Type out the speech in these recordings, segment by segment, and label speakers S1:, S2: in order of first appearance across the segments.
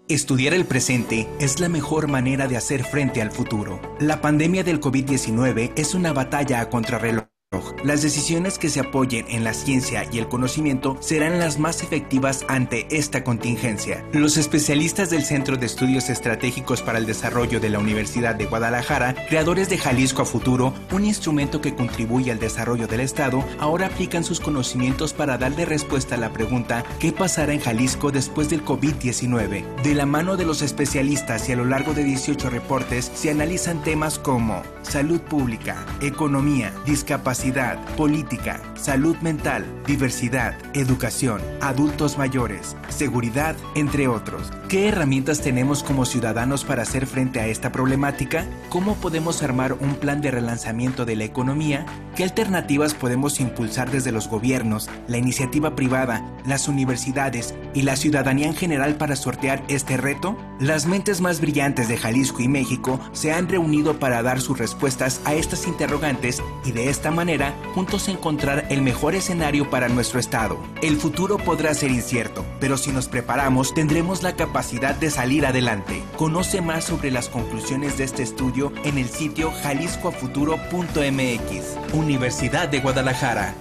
S1: Estudiar el presente es la mejor manera de hacer frente al futuro. La pandemia del COVID-19 es una batalla a contrarreloj. Las decisiones que se apoyen en la ciencia y el conocimiento serán las más efectivas ante esta contingencia. Los especialistas del Centro de Estudios Estratégicos para el Desarrollo de la Universidad de Guadalajara, creadores de Jalisco a Futuro, un instrumento que contribuye al desarrollo del Estado, ahora aplican sus conocimientos para darle respuesta a la pregunta ¿qué pasará en Jalisco después del COVID-19? De la mano de los especialistas y a lo largo de 18 reportes se analizan temas como salud pública, economía, discapacidad, política, salud mental, diversidad, educación, adultos mayores, seguridad, entre otros. ¿Qué herramientas tenemos como ciudadanos para hacer frente a esta problemática? ¿Cómo podemos armar un plan de relanzamiento de la economía? ¿Qué alternativas podemos impulsar desde los gobiernos, la iniciativa privada, las universidades y la ciudadanía en general para sortear este reto? Las mentes más brillantes de Jalisco y México se han reunido para dar sus respuestas a estas interrogantes y de esta manera juntos encontrar el mejor escenario para nuestro estado. El futuro podrá ser incierto, pero si nos preparamos tendremos la capacidad de salir adelante. Conoce más sobre las conclusiones de este estudio en el sitio jaliscoafuturo.mx. Universidad de Guadalajara.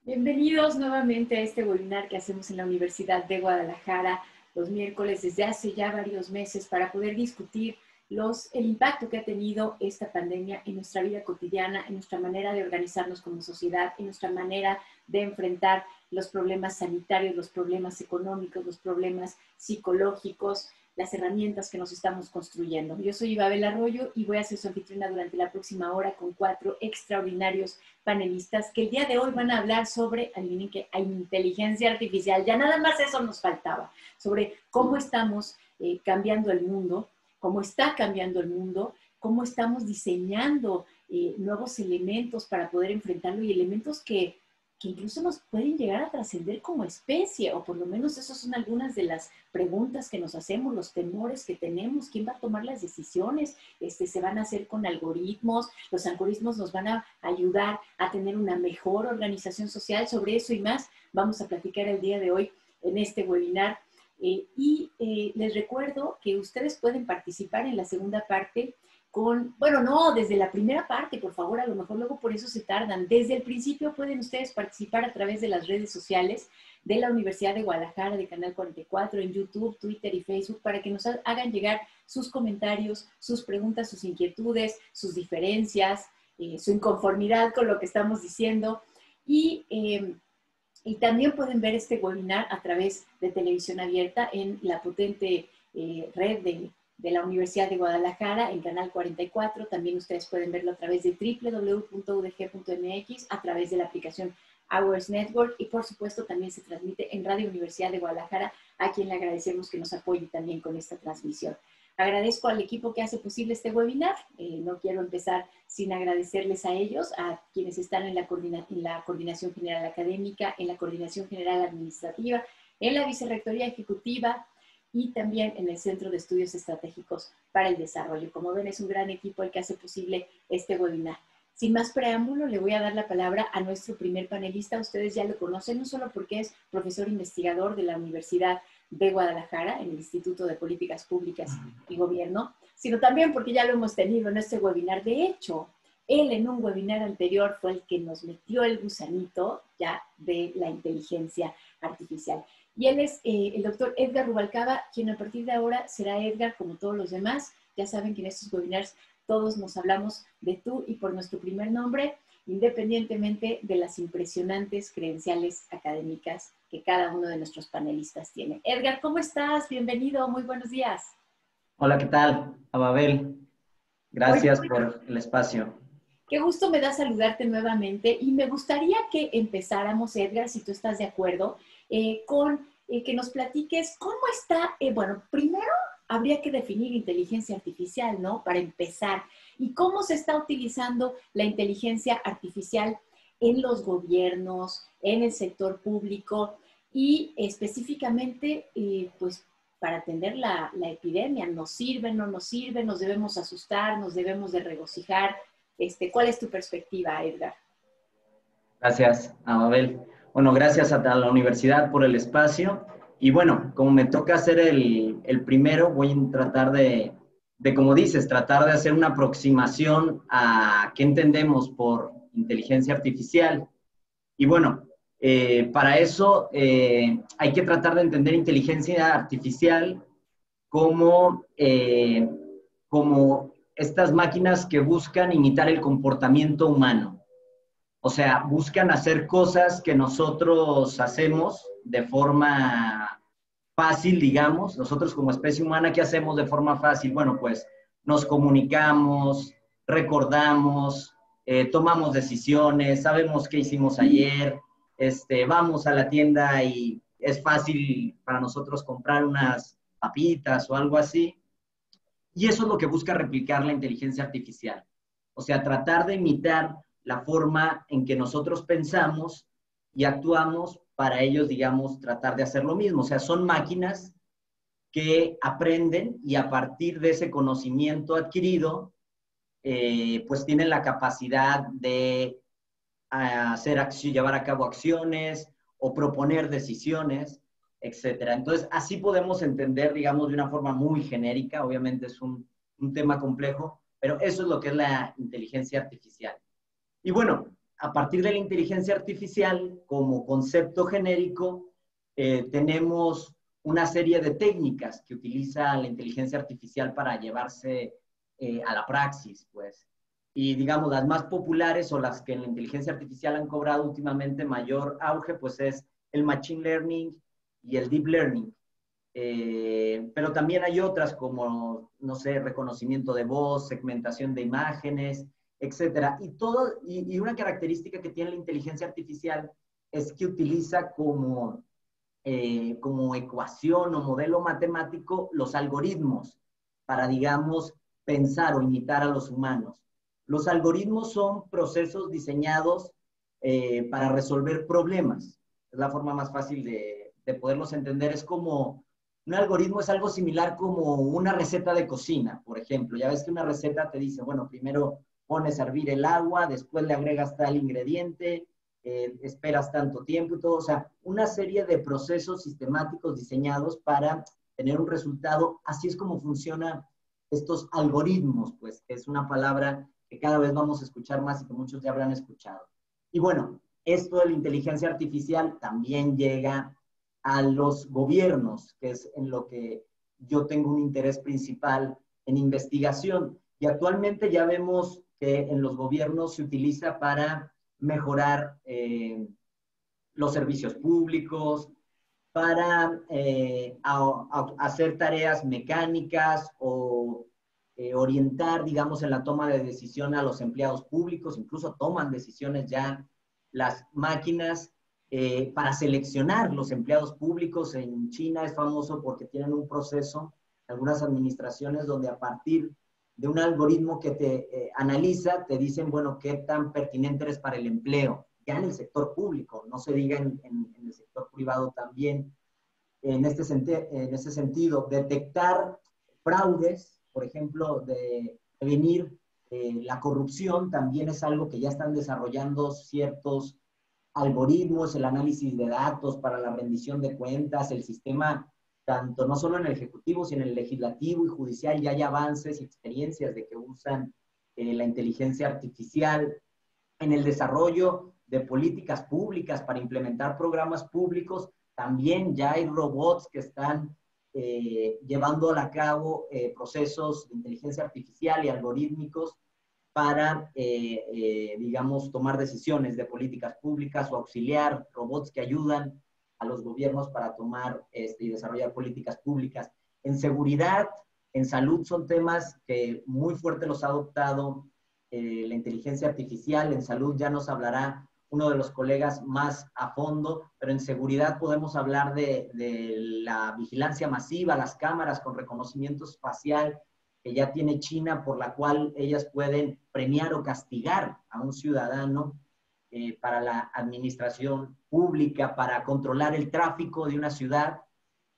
S2: Bienvenidos nuevamente a este webinar que hacemos en la Universidad de Guadalajara los miércoles desde hace ya varios meses para poder discutir el impacto que ha tenido esta pandemia en nuestra vida cotidiana, en nuestra manera de organizarnos como sociedad, en nuestra manera de enfrentar los problemas sanitarios, los problemas económicos, los problemas psicológicos, las herramientas que nos estamos construyendo. Yo soy Ibabel Arroyo y voy a ser su anfitriona durante la próxima hora con 4 extraordinarios panelistas que el día de hoy van a hablar sobre, adivinen que hay inteligencia artificial, ya nada más eso nos faltaba, sobre cómo estamos cambiando el mundo, cómo está cambiando el mundo, cómo estamos diseñando nuevos elementos para poder enfrentarlo y elementos que incluso nos pueden llegar a trascender como especie, o por lo menos esas son algunas de las preguntas que nos hacemos, los temores que tenemos, quién va a tomar las decisiones, se van a hacer con algoritmos, los algoritmos nos van a ayudar a tener una mejor organización social. Sobre eso y más vamos a platicar el día de hoy en este webinar. Les recuerdo que ustedes pueden participar en la segunda parte desde la primera parte, por favor, a lo mejor luego por eso se tardan. Desde el principio pueden ustedes participar a través de las redes sociales de la Universidad de Guadalajara, de Canal 44, en YouTube, Twitter y Facebook, para que nos hagan llegar sus comentarios, sus preguntas, sus inquietudes, sus diferencias, su inconformidad con lo que estamos diciendo. Y también pueden ver este webinar a través de televisión abierta en la potente red de la Universidad de Guadalajara, en Canal 44. También ustedes pueden verlo a través de www.udg.mx, a través de la aplicación Hours Network, y por supuesto también se transmite en Radio Universidad de Guadalajara, a quien le agradecemos que nos apoye también con esta transmisión. Agradezco al equipo que hace posible este webinar. No quiero empezar sin agradecerles a ellos, a quienes están en la Coordinación General Académica, en la Coordinación General Administrativa, en la Vicerrectoría Ejecutiva y también en el Centro de Estudios Estratégicos para el Desarrollo. Como ven, es un gran equipo el que hace posible este webinar. Sin más preámbulo, le voy a dar la palabra a nuestro primer panelista. Ustedes ya lo conocen, no solo porque es profesor investigador de la Universidad de Guadalajara, en el Instituto de Políticas Públicas y Gobierno, sino también porque ya lo hemos tenido en este webinar. De hecho, él en un webinar anterior fue el que nos metió el gusanito ya de la inteligencia artificial. Y él es el doctor Edgar Rubalcaba, quien a partir de ahora será Edgar como todos los demás. Ya saben que en estos webinars todos nos hablamos de tú y por nuestro primer nombre, independientemente de las impresionantes credenciales académicas que cada uno de nuestros panelistas tiene. Edgar, ¿cómo estás? Bienvenido, muy buenos días.
S3: Hola, ¿qué tal? Ababel, gracias por el espacio.
S2: Qué gusto me da saludarte nuevamente y me gustaría que empezáramos, Edgar, si tú estás de acuerdo, con que nos platiques cómo está, bueno, primero habría que definir inteligencia artificial, ¿no? Para empezar, y cómo se está utilizando la inteligencia artificial en los gobiernos, en el sector público y específicamente, pues, para atender la epidemia. ¿Nos sirve, no nos sirve? ¿Nos debemos asustar? ¿Nos debemos de regocijar? ¿Cuál es tu perspectiva, Edgar?
S3: Gracias, Ababel. Bueno, gracias a la universidad por el espacio. Y bueno, como me toca hacer el primero, voy a tratar como dices, tratar de hacer una aproximación a qué entendemos por inteligencia artificial. Y bueno, para eso hay que tratar de entender inteligencia artificial como, como estas máquinas que buscan imitar el comportamiento humano. O sea, buscan hacer cosas que nosotros hacemos de forma fácil, digamos. Nosotros como especie humana, ¿qué hacemos de forma fácil? Bueno, pues nos comunicamos, recordamos, tomamos decisiones, sabemos qué hicimos ayer, vamos a la tienda y es fácil para nosotros comprar unas papitas o algo así. Y eso es lo que busca replicar la inteligencia artificial. O sea, tratar de imitar la forma en que nosotros pensamos y actuamos para ellos, digamos, tratar de hacer lo mismo. O sea, son máquinas que aprenden y a partir de ese conocimiento adquirido, pues tienen la capacidad de llevar a cabo acciones o proponer decisiones, etcétera. Entonces, así podemos entender, digamos, de una forma muy genérica, obviamente es un tema complejo, pero eso es lo que es la inteligencia artificial. Y bueno, a partir de la inteligencia artificial, como concepto genérico, tenemos una serie de técnicas que utiliza la inteligencia artificial para llevarse a la praxis, pues. Y digamos, las más populares o las que en la inteligencia artificial han cobrado últimamente mayor auge, pues es el machine learning y el deep learning. Pero también hay otras como, no sé, reconocimiento de voz, segmentación de imágenes, etcétera. Y una característica que tiene la inteligencia artificial es que utiliza como ecuación o modelo matemático los algoritmos para, digamos, pensar o imitar a los humanos. Los algoritmos son procesos diseñados para resolver problemas. Es la forma más fácil de poderlos entender. Es como, un algoritmo es algo similar como una receta de cocina, por ejemplo. Ya ves que una receta te dice, bueno, primero pones a hervir el agua, después le agregas tal ingrediente, esperas tanto tiempo y todo. O sea, una serie de procesos sistemáticos diseñados para tener un resultado. Así es como funcionan estos algoritmos, pues, que es una palabra que cada vez vamos a escuchar más y que muchos ya habrán escuchado. Y bueno, esto de la inteligencia artificial también llega a los gobiernos, que es en lo que yo tengo un interés principal en investigación. Y actualmente ya vemos que en los gobiernos se utiliza para mejorar los servicios públicos, para hacer tareas mecánicas o orientar, digamos, en la toma de decisión a los empleados públicos, incluso toman decisiones ya las máquinas para seleccionar los empleados públicos. En China es famoso porque tienen un proceso, algunas administraciones, donde a partir de un algoritmo que te analiza, te dicen, bueno, qué tan pertinente eres para el empleo, ya en el sector público, no se diga en el sector privado también. En este sentido, detectar fraudes, por ejemplo, de prevenir la corrupción, también es algo que ya están desarrollando ciertos algoritmos, el análisis de datos para la rendición de cuentas, el sistema, tanto no solo en el ejecutivo, sino en el legislativo y judicial, ya hay avances y experiencias de que usan la inteligencia artificial en el desarrollo de políticas públicas para implementar programas públicos. También ya hay robots que están llevando a cabo procesos de inteligencia artificial y algorítmicos para, digamos, tomar decisiones de políticas públicas o auxiliar robots que ayudan a los gobiernos para tomar y desarrollar políticas públicas. En seguridad, en salud son temas que muy fuerte los ha adoptado la inteligencia artificial. En salud ya nos hablará uno de los colegas más a fondo, pero en seguridad podemos hablar de la vigilancia masiva, las cámaras con reconocimiento facial que ya tiene China, por la cual ellas pueden premiar o castigar a un ciudadano para la administración pública, para controlar el tráfico de una ciudad.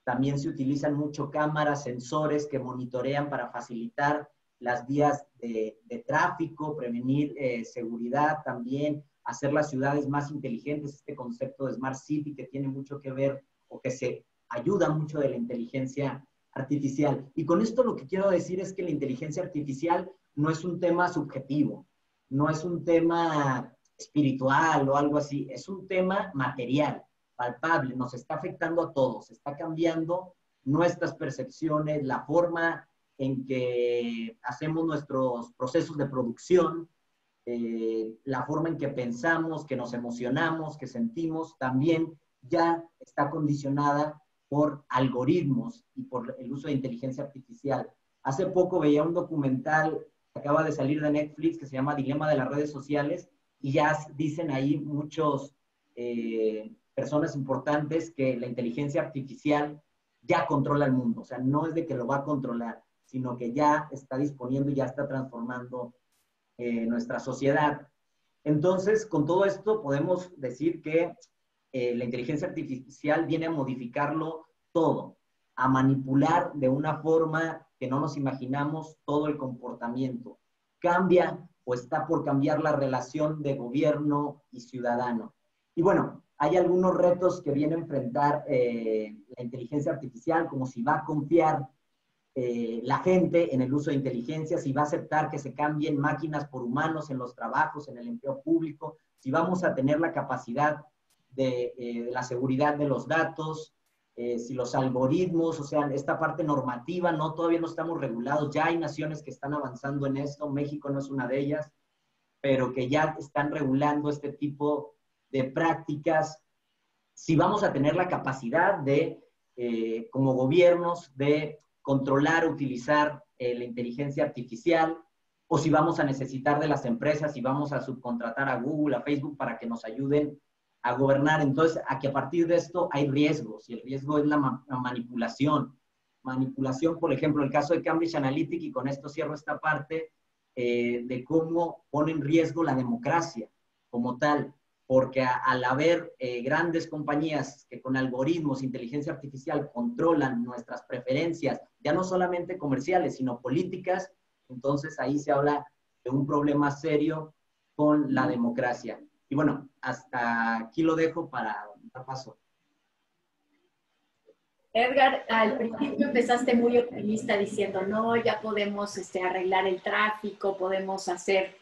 S3: También se utilizan mucho cámaras, sensores que monitorean para facilitar las vías de tráfico, prevenir seguridad también, hacer las ciudades más inteligentes, este concepto de Smart City que tiene mucho que ver o que se ayuda mucho de la inteligencia artificial. Y con esto lo que quiero decir es que la inteligencia artificial no es un tema subjetivo, no es un tema espiritual o algo así, es un tema material, palpable, nos está afectando a todos, está cambiando nuestras percepciones, la forma en que hacemos nuestros procesos de producción, la forma en que pensamos, que nos emocionamos, que sentimos, también ya está condicionada por algoritmos y por el uso de inteligencia artificial. Hace poco veía un documental que acaba de salir de Netflix que se llama Dilema de las redes sociales y ya dicen ahí muchos personas importantes que la inteligencia artificial ya controla el mundo. O sea, no es de que lo va a controlar, sino que ya está disponiendo y ya está transformando nuestra sociedad. Entonces, con todo esto podemos decir que la inteligencia artificial viene a modificarlo todo, a manipular de una forma que no nos imaginamos todo el comportamiento. Cambia o está por cambiar la relación de gobierno y ciudadano. Y bueno, hay algunos retos que viene a enfrentar la inteligencia artificial, como si va a confiar la gente en el uso de inteligencia, si va a aceptar que se cambien máquinas por humanos en los trabajos, en el empleo público, si vamos a tener la capacidad de la seguridad de los datos, si los algoritmos, o sea, esta parte normativa, no, todavía no estamos regulados, ya hay naciones que están avanzando en esto, México no es una de ellas, pero que ya están regulando este tipo de prácticas, si vamos a tener la capacidad de, como gobiernos, de controlar, utilizar la inteligencia artificial, o si vamos a necesitar de las empresas, si vamos a subcontratar a Google, a Facebook para que nos ayuden a gobernar. Entonces, a que a partir de esto hay riesgos, y el riesgo es la manipulación. Manipulación, por ejemplo, el caso de Cambridge Analytica, y con esto cierro esta parte, de cómo pone en riesgo la democracia como tal, porque al haber grandes compañías que con algoritmos, inteligencia artificial, controlan nuestras preferencias, ya no solamente comerciales, sino políticas, entonces ahí se habla de un problema serio con la democracia. Y bueno, hasta aquí lo dejo para dar paso.
S2: Edgar, al principio empezaste muy optimista diciendo, no, ya podemos arreglar el tráfico, podemos hacer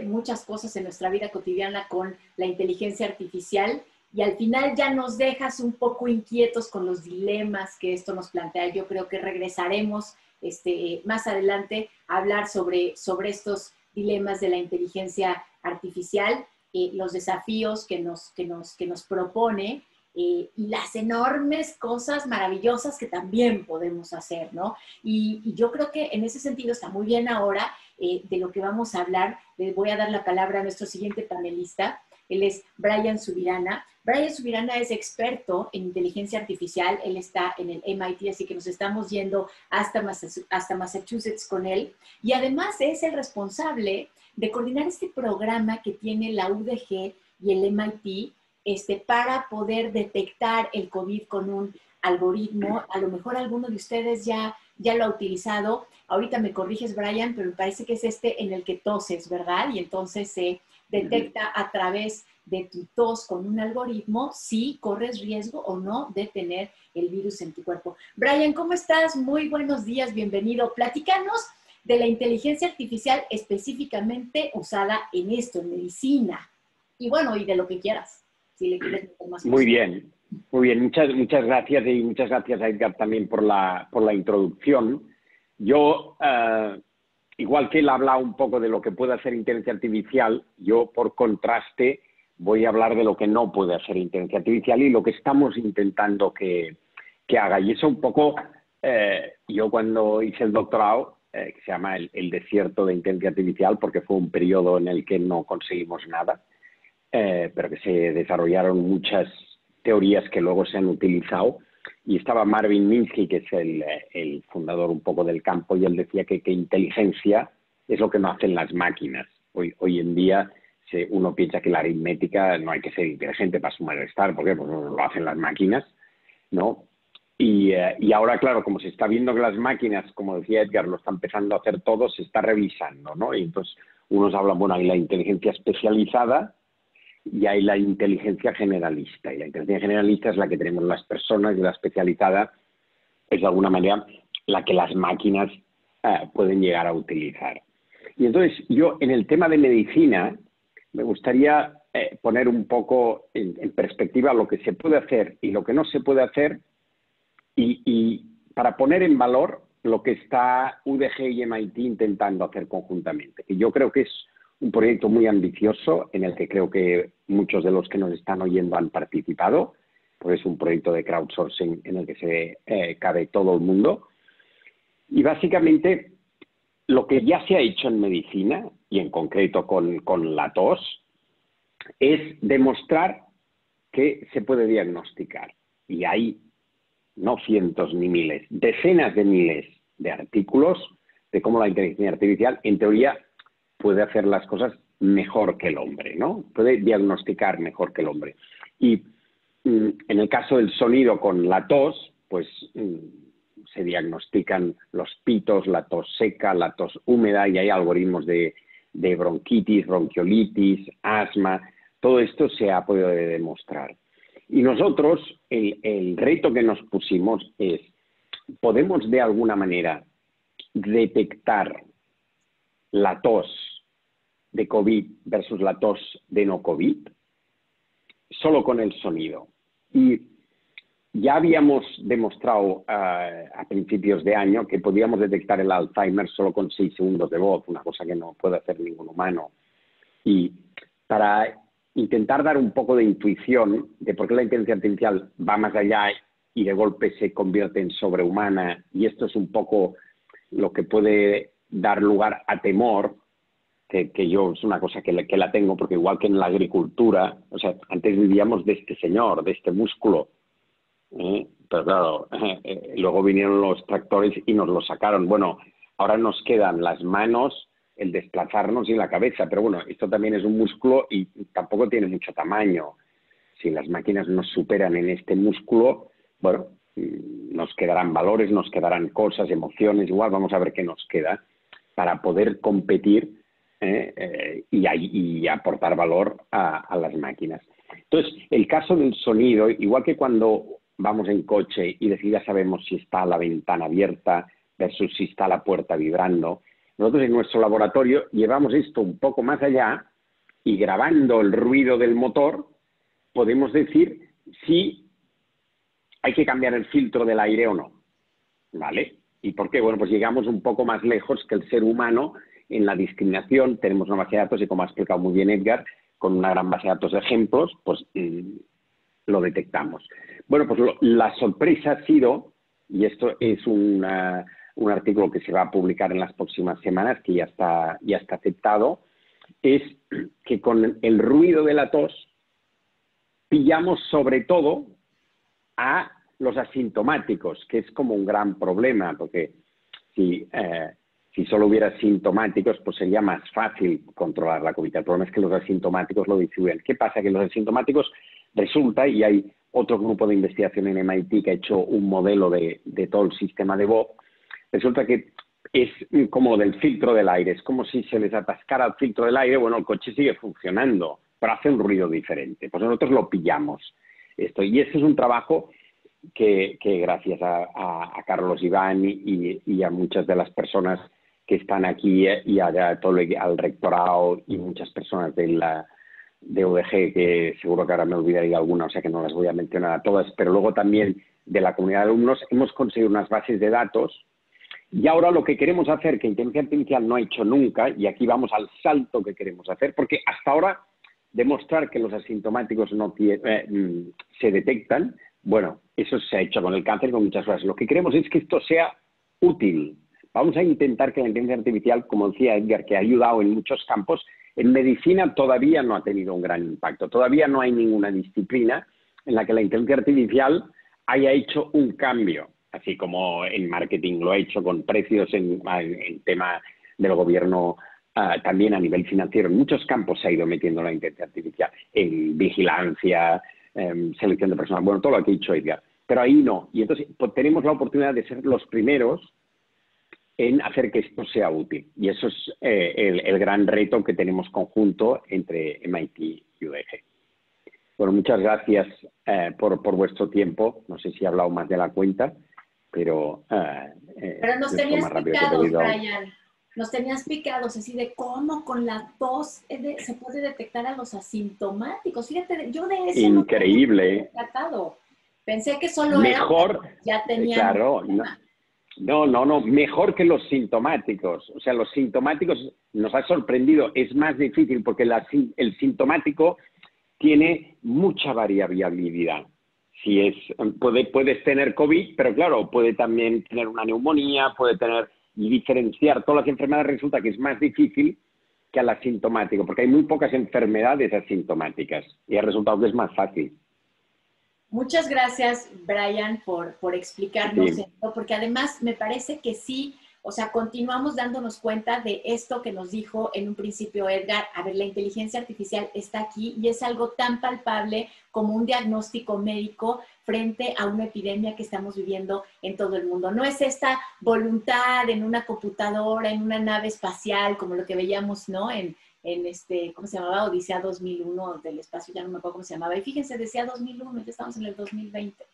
S2: muchas cosas en nuestra vida cotidiana con la inteligencia artificial, y al final ya nos dejas un poco inquietos con los dilemas que esto nos plantea. Yo creo que regresaremos más adelante a hablar sobre estos dilemas de la inteligencia artificial, los desafíos que nos propone, y las enormes cosas maravillosas que también podemos hacer, ¿no? Y yo creo que en ese sentido está muy bien ahora de lo que vamos a hablar. Le voy a dar la palabra a nuestro siguiente panelista. Él es Brian Subirana. Brian Subirana es experto en inteligencia artificial. Él está en el MIT, así que nos estamos yendo hasta Massachusetts con él. Y además es el responsable de coordinar este programa que tiene la UDG y el MIT, para poder detectar el COVID con un algoritmo. A lo mejor alguno de ustedes ya lo ha utilizado. Ahorita me corriges, Brian, pero me parece que es en el que toses, ¿verdad? Y entonces se detecta a través de tu tos con un algoritmo si corres riesgo o no de tener el virus en tu cuerpo. Brian, ¿cómo estás? Muy buenos días, bienvenido. Platícanos de la inteligencia artificial específicamente usada en esto, en medicina. Y bueno, y de lo que quieras. Si le quieres meter más
S4: muy bien. Muchas gracias, y muchas gracias a Edgar también por la introducción. Yo, igual que él ha hablado un poco de lo que puede hacer inteligencia artificial, yo por contraste voy a hablar de lo que no puede hacer inteligencia artificial y lo que estamos intentando que haga. Y eso un poco, yo cuando hice el doctorado, que se llama el desierto de inteligencia artificial, porque fue un periodo en el que no conseguimos nada, pero que se desarrollaron muchas teorías que luego se han utilizado, y estaba Marvin Minsky, que es el fundador un poco del campo, y él decía que inteligencia es lo que no hacen las máquinas. Hoy en día uno piensa que la aritmética no hay que ser inteligente para sumar y restar, porque pues, lo hacen las máquinas, ¿no? Y ahora, claro, como se está viendo que las máquinas, como decía Edgar, lo están empezando a hacer todo, se está revisando, ¿no? Y entonces unos hablan, bueno, hay la inteligencia especializada, y hay la inteligencia generalista. Y la inteligencia generalista es la que tenemos las personas, y la especializada es de alguna manera la que las máquinas pueden llegar a utilizar. Y entonces yo en el tema de medicina me gustaría poner un poco en perspectiva lo que se puede hacer y lo que no se puede hacer, y para poner en valor lo que está UDG y MIT intentando hacer conjuntamente. Y yo creo que es un proyecto muy ambicioso en el que creo que muchos de los que nos están oyendo han participado, pues es un proyecto de crowdsourcing en el que se cabe todo el mundo. Y básicamente lo que ya se ha hecho en medicina, y en concreto con la tos, es demostrar que se puede diagnosticar. Y hay no cientos ni miles, decenas de miles de artículos de cómo la inteligencia artificial, en teoría, puede hacer las cosas mejor que el hombre, ¿no? Puede diagnosticar mejor que el hombre. Y en el caso del sonido con la tos, pues se diagnostican los pitos, la tos seca, la tos húmeda, y hay algoritmos de bronquitis, bronquiolitis, asma. Todo esto se ha podido demostrar. Y nosotros, el reto que nos pusimos es, ¿podemos de alguna manera detectar la tos de COVID versus la tos de no COVID? Solo con el sonido. Y ya habíamos demostrado a principios de año que podíamos detectar el Alzheimer solo con 6 segundos de voz, una cosa que no puede hacer ningún humano. Y para intentar dar un poco de intuición de por qué la inteligencia artificial va más allá y de golpe se convierte en sobrehumana, y esto es un poco lo que puede dar lugar a temor, que yo es una cosa que la tengo, porque igual que en la agricultura, o sea, antes vivíamos de este señor, de este músculo, pero claro, luego vinieron los tractores y nos lo sacaron. Bueno, ahora nos quedan las manos, el desplazarnos y la cabeza, pero bueno, esto también es un músculo y tampoco tiene mucho tamaño. Si las máquinas nos superan en este músculo, bueno, nos quedarán valores, nos quedarán cosas, emociones, igual vamos a ver qué nos queda para poder competir y aportar valor a las máquinas. Entonces, el caso del sonido, igual que cuando vamos en coche y ya sabemos si está la ventana abierta versus si está la puerta vibrando, nosotros en nuestro laboratorio llevamos esto un poco más allá y grabando el ruido del motor podemos decir si hay que cambiar el filtro del aire o no, ¿vale? ¿Y por qué? Bueno, pues llegamos un poco más lejos que el ser humano en la discriminación. Tenemos una base de datos y, como ha explicado muy bien Edgar, con una gran base de datos de ejemplos, pues lo detectamos. Bueno, pues la sorpresa ha sido, y esto es un artículo que se va a publicar en las próximas semanas, que ya está aceptado, es que con el ruido de la tos pillamos sobre todo a los asintomáticos, que es como un gran problema, porque si solo hubiera sintomáticos, pues sería más fácil controlar la COVID. El problema es que los asintomáticos lo distribuyen. ¿Qué pasa? Que los asintomáticos resulta, y hay otro grupo de investigación en MIT que ha hecho un modelo de todo el sistema de voz, resulta que es como del filtro del aire, es como si se les atascara el filtro del aire. Bueno, el coche sigue funcionando, pero hace un ruido diferente. Pues nosotros lo pillamos esto, y ese es un trabajo que gracias a Carlos Iván y a muchas de las personas que están aquí y al rectorado y muchas personas de UDG, que seguro que ahora me olvidaría alguna, o sea que no las voy a mencionar a todas, pero luego también de la comunidad de alumnos, hemos conseguido unas bases de datos. Y ahora lo que queremos hacer, que inteligencia artificial no ha hecho nunca, y aquí vamos al salto que queremos hacer, porque hasta ahora demostrar que los asintomáticos se detectan, bueno, eso se ha hecho con el cáncer y con muchas cosas. Lo que queremos es que esto sea útil. Vamos a intentar que la inteligencia artificial, como decía Edgar, que ha ayudado en muchos campos, en medicina todavía no ha tenido un gran impacto. Todavía no hay ninguna disciplina en la que la inteligencia artificial haya hecho un cambio, así como en marketing lo ha hecho con precios en tema del gobierno, también a nivel financiero. En muchos campos se ha ido metiendo la inteligencia artificial, en vigilancia, selección de personas, bueno, todo lo que ha dicho Edgar. Pero ahí no. Y entonces pues, tenemos la oportunidad de ser los primeros en hacer que esto sea útil. Y eso es el gran reto que tenemos conjunto entre MIT y UDG. Bueno, muchas gracias por vuestro tiempo. No sé si he hablado más de la cuenta, pero
S2: Pero nos
S4: es lo
S2: tenías
S4: más rápido que he
S2: picados,
S4: podido.
S2: Brian. Nos tenías picados, así de cómo con la tos se puede detectar a los asintomáticos. Fíjate, yo de eso no me había
S4: Increíble.
S2: percatado. Pensé que solo era
S4: Mejor,
S2: ya tenían un
S4: claro,
S2: problema.
S4: no, mejor que los sintomáticos. O sea, los sintomáticos nos ha sorprendido. Es más difícil porque el sintomático tiene mucha variabilidad. Si es, puedes tener COVID, pero claro, puede también tener una neumonía, puede tener, y diferenciar todas las enfermedades resulta que es más difícil que al asintomático, porque hay muy pocas enfermedades asintomáticas y el resultado que es más fácil.
S2: Muchas gracias, Brian, por explicarnos
S4: Sí,
S2: esto, porque además me parece que sí, o sea, continuamos dándonos cuenta de esto que nos dijo en un principio Edgar. A ver, la inteligencia artificial está aquí y es algo tan palpable como un diagnóstico médico frente a una epidemia que estamos viviendo en todo el mundo. No es esta voluntad en una computadora, en una nave espacial, como lo que veíamos, ¿no? ¿Cómo se llamaba? Odisea 2001 del espacio, ya no me acuerdo cómo se llamaba. Y fíjense, decía 2001, ya estamos en el 2020.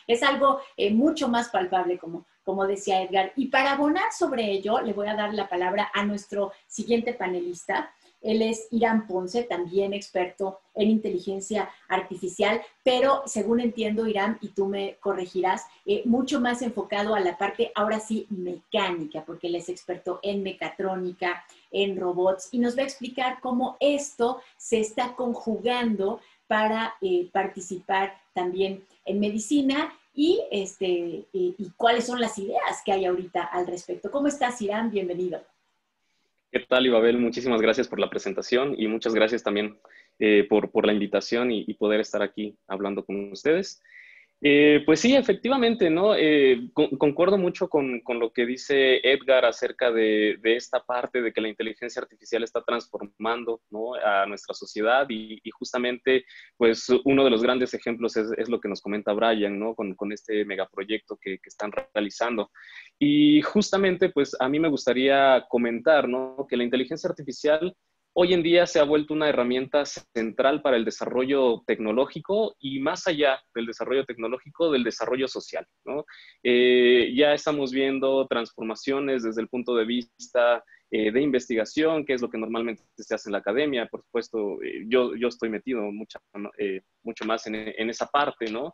S2: Es algo mucho más palpable, como decía Edgar. Y para abonar sobre ello, le voy a dar la palabra a nuestro siguiente panelista. Él es Irán Ponce, también experto en inteligencia artificial, pero según entiendo, Irán, y tú me corregirás, mucho más enfocado a la parte, ahora sí, mecánica, porque él es experto en mecatrónica, en robots, y nos va a explicar cómo esto se está conjugando para participar también en medicina y cuáles son las ideas que hay ahorita al respecto. ¿Cómo estás, Irán? Bienvenido.
S5: ¿Qué tal, Ibabel? Muchísimas gracias por la presentación y muchas gracias también por la invitación y poder estar aquí hablando con ustedes. Pues sí, efectivamente, ¿no? Concuerdo mucho con lo que dice Edgar acerca de esta parte de que la inteligencia artificial está transformando, ¿no?, a nuestra sociedad y justamente, pues, uno de los grandes ejemplos es lo que nos comenta Brian, ¿no? Con este megaproyecto que están realizando. Y justamente, pues, a mí me gustaría comentar, ¿no?, que la inteligencia artificial hoy en día se ha vuelto una herramienta central para el desarrollo tecnológico y más allá del desarrollo tecnológico, del desarrollo social, ¿no? Ya estamos viendo transformaciones desde el punto de vista de investigación, que es lo que normalmente se hace en la academia. Por supuesto, yo estoy metido mucho más en esa parte, ¿no?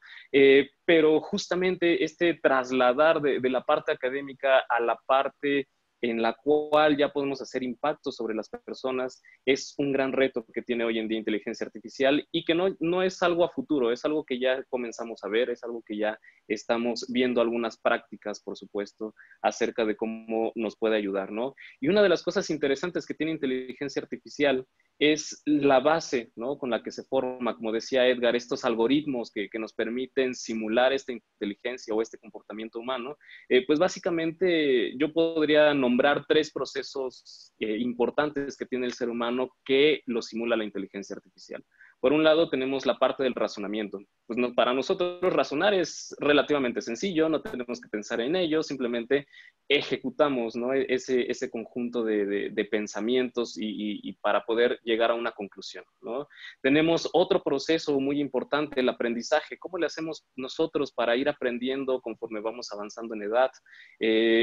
S5: Pero justamente este trasladar de la parte académica a la parte en la cual ya podemos hacer impacto sobre las personas, es un gran reto que tiene hoy en día inteligencia artificial y que no es algo a futuro, es algo que ya comenzamos a ver, es algo que ya estamos viendo algunas prácticas, por supuesto, acerca de cómo nos puede ayudar, ¿no? Y una de las cosas interesantes que tiene inteligencia artificial es la base, ¿no?, con la que se forma, como decía Edgar, estos algoritmos que nos permiten simular esta inteligencia o este comportamiento humano. Pues básicamente yo podría nombrar tres procesos importantes que tiene el ser humano que lo simula la inteligencia artificial. Por un lado tenemos la parte del razonamiento. Pues para nosotros razonar es relativamente sencillo, no tenemos que pensar en ello, simplemente ejecutamos, ¿no?, ese conjunto de pensamientos y para poder llegar a una conclusión, ¿no? Tenemos otro proceso muy importante, el aprendizaje. ¿Cómo le hacemos nosotros para ir aprendiendo conforme vamos avanzando en edad?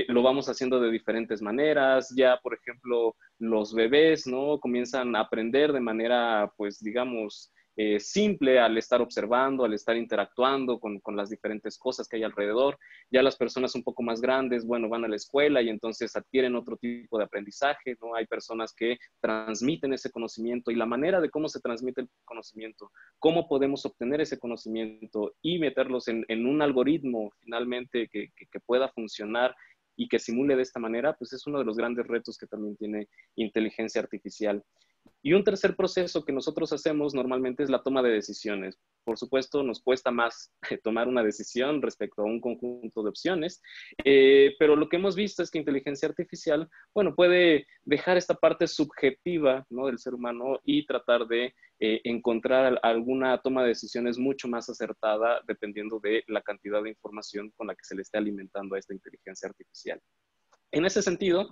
S5: Lo vamos haciendo de diferentes maneras. Ya, por ejemplo, los bebés, ¿no?, comienzan a aprender de manera, pues, digamos, simple al estar observando, al estar interactuando con las diferentes cosas que hay alrededor. Ya las personas un poco más grandes, bueno, van a la escuela y entonces adquieren otro tipo de aprendizaje, ¿no? Hay personas que transmiten ese conocimiento y la manera de cómo se transmite el conocimiento, cómo podemos obtener ese conocimiento y meterlos en un algoritmo finalmente que pueda funcionar y que simule de esta manera, pues es uno de los grandes retos que también tiene inteligencia artificial. Y un tercer proceso que nosotros hacemos normalmente es la toma de decisiones. Por supuesto, nos cuesta más tomar una decisión respecto a un conjunto de opciones, pero lo que hemos visto es que inteligencia artificial, bueno, puede dejar esta parte subjetiva, ¿no?, del ser humano y tratar de encontrar alguna toma de decisiones mucho más acertada dependiendo de la cantidad de información con la que se le esté alimentando a esta inteligencia artificial. En ese sentido,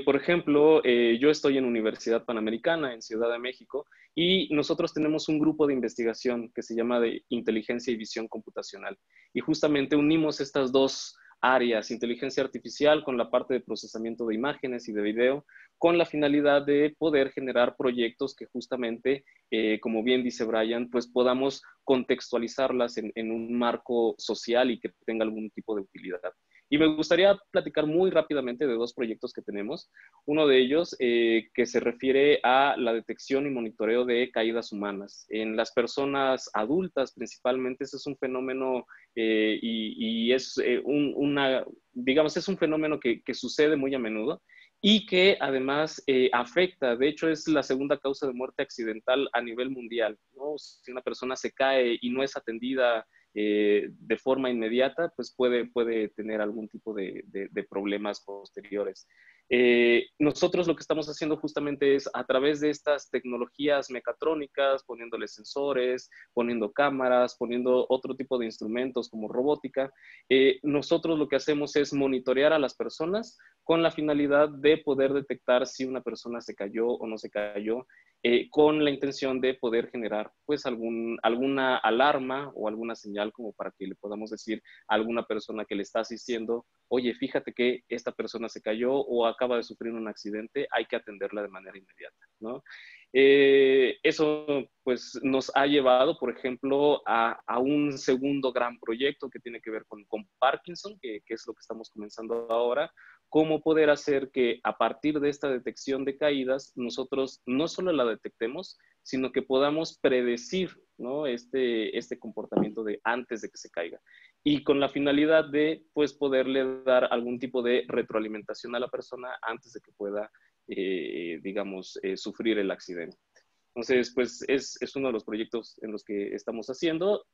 S5: por ejemplo, yo estoy en Universidad Panamericana, en Ciudad de México, y nosotros tenemos un grupo de investigación que se llama de Inteligencia y Visión Computacional. Y justamente unimos estas dos áreas, inteligencia artificial con la parte de procesamiento de imágenes y de video, con la finalidad de poder generar proyectos que justamente, como bien dice Brian, pues podamos contextualizarlas en un marco social y que tenga algún tipo de utilidad. Y me gustaría platicar muy rápidamente de dos proyectos que tenemos. Uno de ellos que se refiere a la detección y monitoreo de caídas humanas. En las personas adultas principalmente, ese es un fenómeno y es digamos, es un fenómeno que sucede muy a menudo y que además afecta, de hecho es la segunda causa de muerte accidental a nivel mundial, ¿no? Si una persona se cae y no es atendida de forma inmediata, pues puede tener algún tipo de problemas posteriores. Nosotros lo que estamos haciendo justamente es a través de estas tecnologías mecatrónicas, poniéndole sensores, poniendo cámaras, poniendo otro tipo de instrumentos como robótica, nosotros lo que hacemos es monitorear a las personas con la finalidad de poder detectar si una persona se cayó o no se cayó, con la intención de poder generar pues alguna alarma o alguna señal como para que le podamos decir a alguna persona que le está asistiendo, oye, fíjate que esta persona se cayó o acaba de sufrir un accidente, hay que atenderla de manera inmediata, ¿no? Eso pues nos ha llevado, por ejemplo, a un segundo gran proyecto que tiene que ver con Parkinson, que es lo que estamos comenzando ahora, cómo poder hacer que a partir de esta detección de caídas, nosotros no solo la detectemos, sino que podamos predecir, ¿no? este comportamiento de antes de que se caiga. Y con la finalidad de, pues, poderle dar algún tipo de retroalimentación a la persona antes de que pueda, digamos, sufrir el accidente. Entonces, pues, es uno de los proyectos en los que estamos haciendo,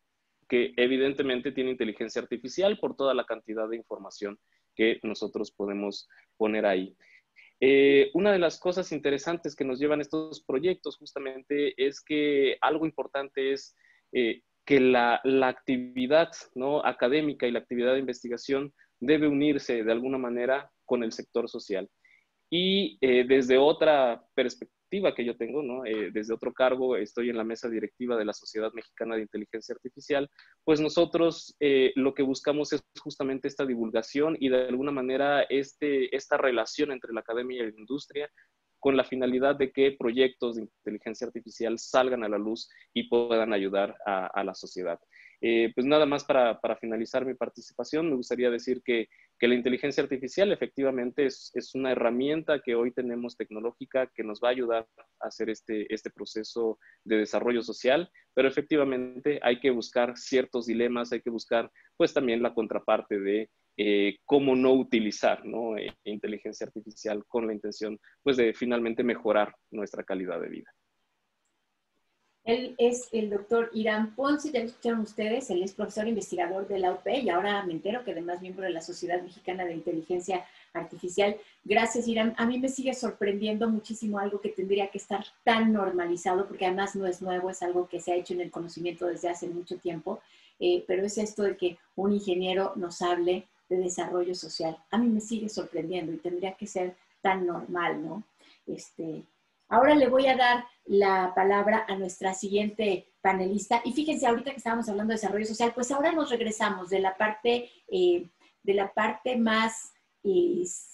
S5: que evidentemente tiene inteligencia artificial por toda la cantidad de información que nosotros podemos poner ahí. Una de las cosas interesantes que nos llevan estos proyectos justamente es que algo importante es que la actividad, ¿no?, académica y la actividad de investigación debe unirse de alguna manera con el sector social. Y desde otra perspectiva que yo tengo, ¿no? Desde otro cargo, estoy en la mesa directiva de la Sociedad Mexicana de Inteligencia Artificial, pues nosotros lo que buscamos es justamente esta divulgación y de alguna manera esta relación entre la academia y la industria con la finalidad de que proyectos de inteligencia artificial salgan a la luz y puedan ayudar a la sociedad. Pues nada más para finalizar mi participación, me gustaría decir que la inteligencia artificial efectivamente es una herramienta que hoy tenemos tecnológica que nos va a ayudar a hacer este proceso de desarrollo social, pero efectivamente hay que buscar ciertos dilemas, hay que buscar pues también la contraparte de cómo no utilizar, ¿no?, inteligencia artificial con la intención pues de finalmente mejorar nuestra calidad de vida.
S2: Él es el doctor Irán Ponce, ya lo escucharon ustedes, él es profesor investigador de la UP y ahora me entero que además miembro de la Sociedad Mexicana de Inteligencia Artificial. Gracias, Irán. A mí me sigue sorprendiendo muchísimo algo que tendría que estar tan normalizado, porque además no es nuevo, es algo que se ha hecho en el conocimiento desde hace mucho tiempo, pero es esto de que un ingeniero nos hable de desarrollo social. A mí me sigue sorprendiendo y tendría que ser tan normal, ¿no? Ahora le voy a dar la palabra a nuestra siguiente panelista. Y fíjense, ahorita que estábamos hablando de desarrollo social, pues ahora nos regresamos de la parte más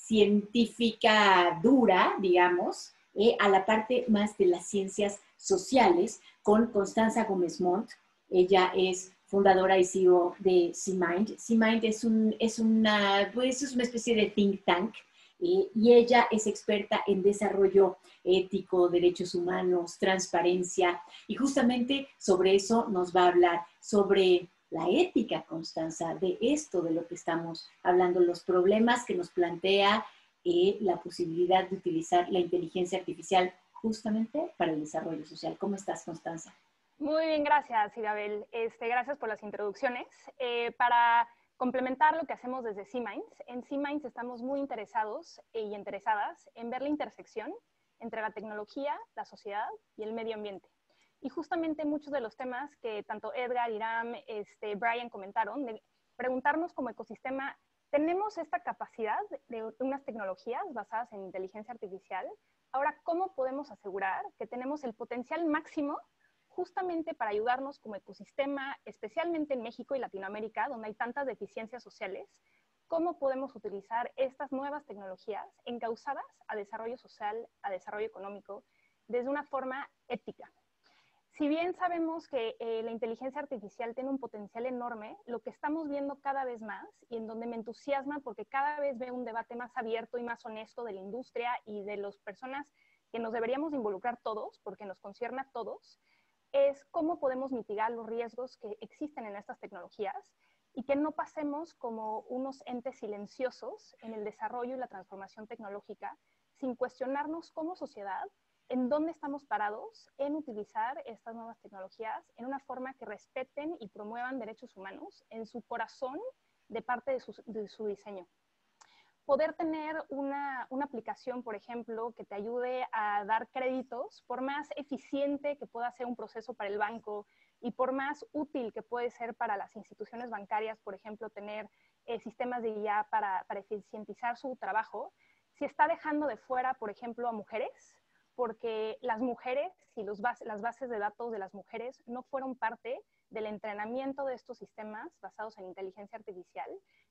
S2: científica dura, digamos, a la parte más de las ciencias sociales con Constanza Gómez Montt. Ella es fundadora y CEO de C-Mind. C-Mind es una especie de think tank y ella es experta en desarrollo ético, derechos humanos, transparencia, y justamente sobre eso nos va a hablar, sobre la ética, Constanza, de esto de lo que estamos hablando, los problemas que nos plantea la posibilidad de utilizar la inteligencia artificial justamente para el desarrollo social. ¿Cómo estás, Constanza?
S6: Muy bien, gracias, Isabel. Gracias por las introducciones. Para complementar lo que hacemos desde C-Minds, en C-Minds estamos muy interesados y interesadas en ver la intersección entre la tecnología, la sociedad y el medio ambiente. Y justamente muchos de los temas que tanto Edgar, Irán, Brian comentaron, de preguntarnos como ecosistema tenemos esta capacidad de unas tecnologías basadas en inteligencia artificial. Ahora, ¿cómo podemos asegurar que tenemos el potencial máximo justamente para ayudarnos como ecosistema, especialmente en México y Latinoamérica, donde hay tantas deficiencias sociales? ¿Cómo podemos utilizar estas nuevas tecnologías encausadas a desarrollo social, a desarrollo económico, desde una forma ética? Si bien sabemos que la inteligencia artificial tiene un potencial enorme, lo que estamos viendo cada vez más, y en donde me entusiasma porque cada vez veo un debate más abierto y más honesto de la industria y de las personas que nos deberíamos involucrar todos, porque nos concierne a todos, es cómo podemos mitigar los riesgos que existen en estas tecnologías y que no pasemos como unos entes silenciosos en el desarrollo y la transformación tecnológica, sin cuestionarnos como sociedad en dónde estamos parados en utilizar estas nuevas tecnologías en una forma que respeten y promuevan derechos humanos en su corazón de parte de su diseño. Poder tener una aplicación, por ejemplo, que te ayude a dar créditos, por más eficiente que pueda ser un proceso para el banco y por más útil que puede ser para las instituciones bancarias, por ejemplo, tener sistemas de IA para eficientizar su trabajo, si está dejando de fuera, por ejemplo, a mujeres, porque las mujeres y las bases de datos de las mujeres no fueron parte del entrenamiento de estos sistemas basados en inteligencia artificial.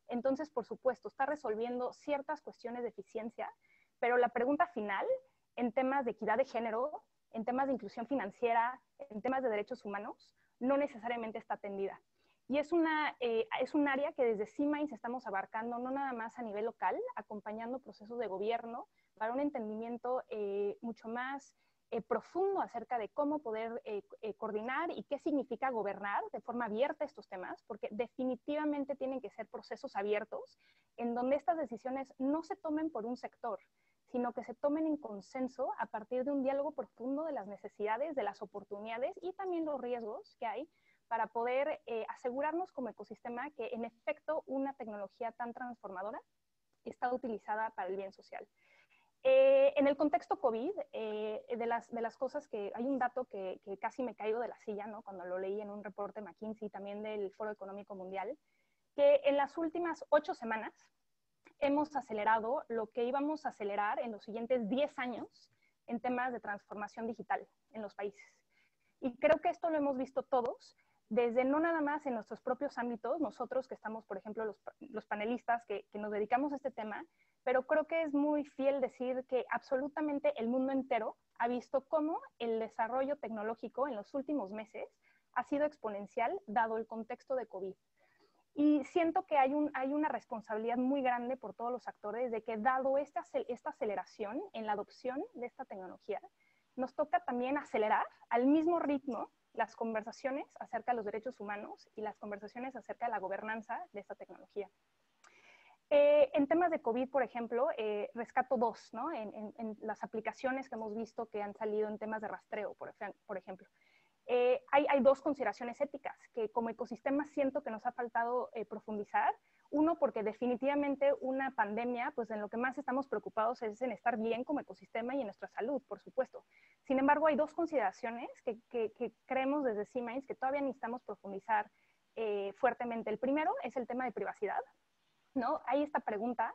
S6: Entonces, por supuesto, está resolviendo ciertas cuestiones de eficiencia, pero la pregunta final, en temas de equidad de género, en temas de inclusión financiera, en temas de derechos humanos, no necesariamente está atendida. Y es un área que desde C-Minds estamos abarcando no nada más a nivel local, acompañando procesos de gobierno para un entendimiento mucho más profundo acerca de cómo poder coordinar y qué significa gobernar de forma abierta estos temas, porque definitivamente tienen que ser procesos abiertos en donde estas decisiones no se tomen por un sector, sino que se tomen en consenso a partir de un diálogo profundo de las necesidades, de las oportunidades y también los riesgos que hay para poder asegurarnos como ecosistema que en efecto una tecnología tan transformadora está utilizada para el bien social. En el contexto COVID, de las cosas que hay un dato que casi me caigo de la silla, ¿no? Cuando lo leí en un reporte McKinsey, también del Foro Económico Mundial, que en las últimas 8 semanas hemos acelerado lo que íbamos a acelerar en los siguientes 10 años en temas de transformación digital en los países. Y creo que esto lo hemos visto todos, desde no nada más en nuestros propios ámbitos, nosotros que estamos, por ejemplo, los panelistas que nos dedicamos a este tema, pero creo que es muy fiel decir que absolutamente el mundo entero ha visto cómo el desarrollo tecnológico en los últimos meses ha sido exponencial dado el contexto de COVID. Y siento que hay una responsabilidad muy grande por todos los actores de que dado esta aceleración en la adopción de esta tecnología, nos toca también acelerar al mismo ritmo las conversaciones acerca de los derechos humanos y las conversaciones acerca de la gobernanza de esta tecnología. En temas de COVID, por ejemplo, rescato dos, ¿no? En las aplicaciones que hemos visto que han salido en temas de rastreo, por ejemplo. Hay dos consideraciones éticas que como ecosistema siento que nos ha faltado profundizar. Uno, porque definitivamente una pandemia, pues en lo que más estamos preocupados es en estar bien como ecosistema y en nuestra salud, por supuesto. Sin embargo, hay dos consideraciones que creemos desde C-Minds que todavía necesitamos profundizar fuertemente. El primero es el tema de privacidad, ¿no? Hay esta pregunta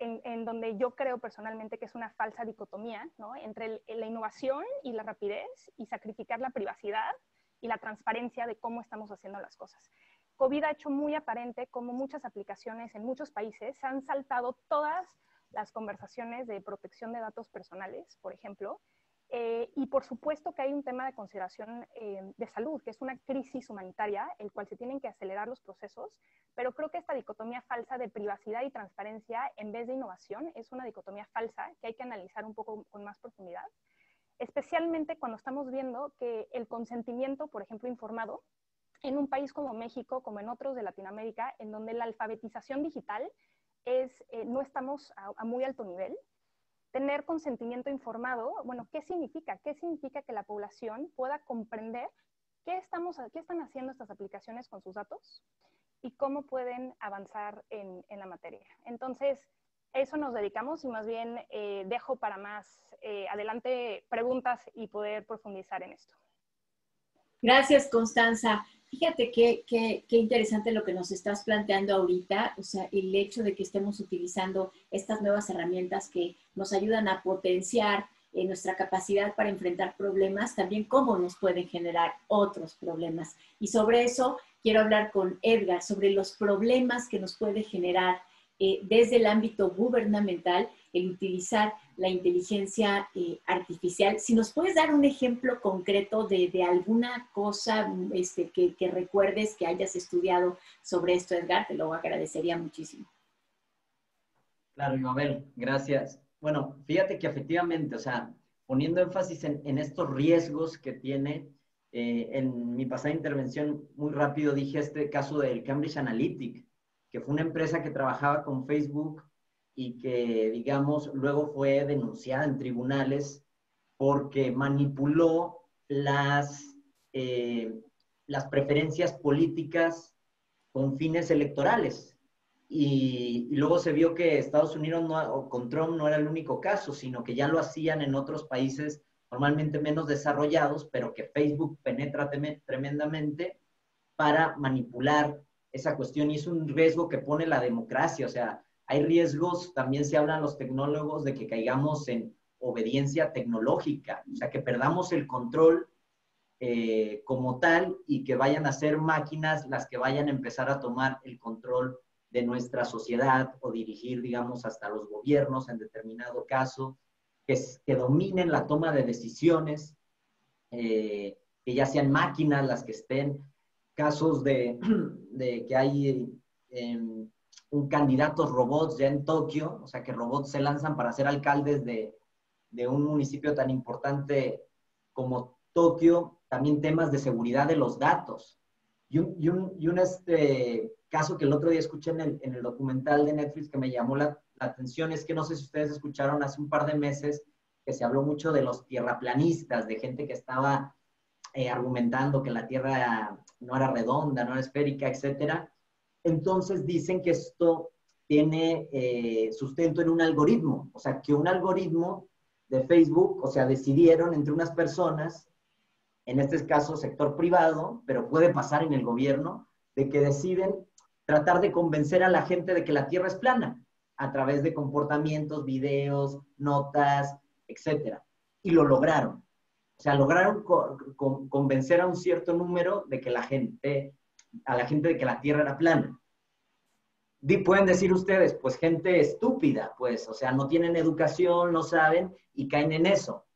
S6: en donde yo creo personalmente que es una falsa dicotomía, ¿no? Entre la innovación y la rapidez y sacrificar la privacidad y la transparencia de cómo estamos haciendo las cosas. COVID ha hecho muy aparente cómo muchas aplicaciones en muchos países han saltado todas las conversaciones de protección de datos personales, por ejemplo, y por supuesto que hay un tema de consideración de salud, que es una crisis humanitaria, el cual se tienen que acelerar los procesos, pero creo que esta dicotomía falsa de privacidad y transparencia en vez de innovación es una dicotomía falsa que hay que analizar un poco con más profundidad, especialmente cuando estamos viendo que el consentimiento, por ejemplo, informado, en un país como México, como en otros de Latinoamérica, en donde la alfabetización digital no estamos a muy alto nivel, tener consentimiento informado, bueno, ¿qué significa? ¿Qué significa que la población pueda comprender qué están haciendo estas aplicaciones con sus datos y cómo pueden avanzar en la materia? Entonces, eso nos dedicamos y más bien dejo para más adelante preguntas y poder profundizar en esto.
S2: Gracias, Constanza. Fíjate qué interesante lo que nos estás planteando ahorita, o sea, el hecho de que estemos utilizando estas nuevas herramientas que nos ayudan a potenciar nuestra capacidad para enfrentar problemas, también cómo nos pueden generar otros problemas. Y sobre eso quiero hablar con Edgar, sobre los problemas que nos puede generar desde el ámbito gubernamental el utilizar la inteligencia artificial. Si nos puedes dar un ejemplo concreto de alguna cosa que recuerdes que hayas estudiado sobre esto, Edgar, te lo agradecería muchísimo.
S3: Claro, Joabel, gracias. Bueno, fíjate que efectivamente, o sea, poniendo énfasis en estos riesgos que tiene, en mi pasada intervención muy rápido dije este caso del Cambridge Analytica, que fue una empresa que trabajaba con Facebook y que, digamos, luego fue denunciada en tribunales porque manipuló las preferencias políticas con fines electorales. Y luego se vio que Estados Unidos con Trump no era el único caso, sino que ya lo hacían en otros países normalmente menos desarrollados, pero que Facebook penetra tremendamente para manipular esa cuestión, y es un riesgo que pone la democracia. O sea, hay riesgos, también se hablan los tecnólogos de que caigamos en obediencia tecnológica, o sea, que perdamos el control como tal y que vayan a ser máquinas las que vayan a empezar a tomar el control de nuestra sociedad o dirigir, digamos, hasta los gobiernos en determinado caso, que dominen la toma de decisiones, que ya sean máquinas las que estén. Casos de que hay un candidato robots ya en Tokio, o sea, que robots se lanzan para ser alcaldes de un municipio tan importante como Tokio. También temas de seguridad de los datos. Y un caso que el otro día escuché en el documental de Netflix que me llamó la atención es que no sé si ustedes escucharon hace un par de meses que se habló mucho de los tierraplanistas, de gente que estaba argumentando que la Tierra no era redonda, no era esférica, etc. Entonces dicen que esto tiene sustento en un algoritmo, o sea, que un algoritmo de Facebook, o sea, decidieron entre unas personas, en este caso sector privado, pero puede pasar en el gobierno, de que deciden tratar de convencer a la gente de que la Tierra es plana, a través de comportamientos, videos, notas, etc. Y lo lograron. O sea, lograron convencer a un cierto número de que a la gente de que la Tierra era plana. Pueden decir ustedes, pues gente estúpida, pues, o sea, no tienen educación, no saben y caen en eso.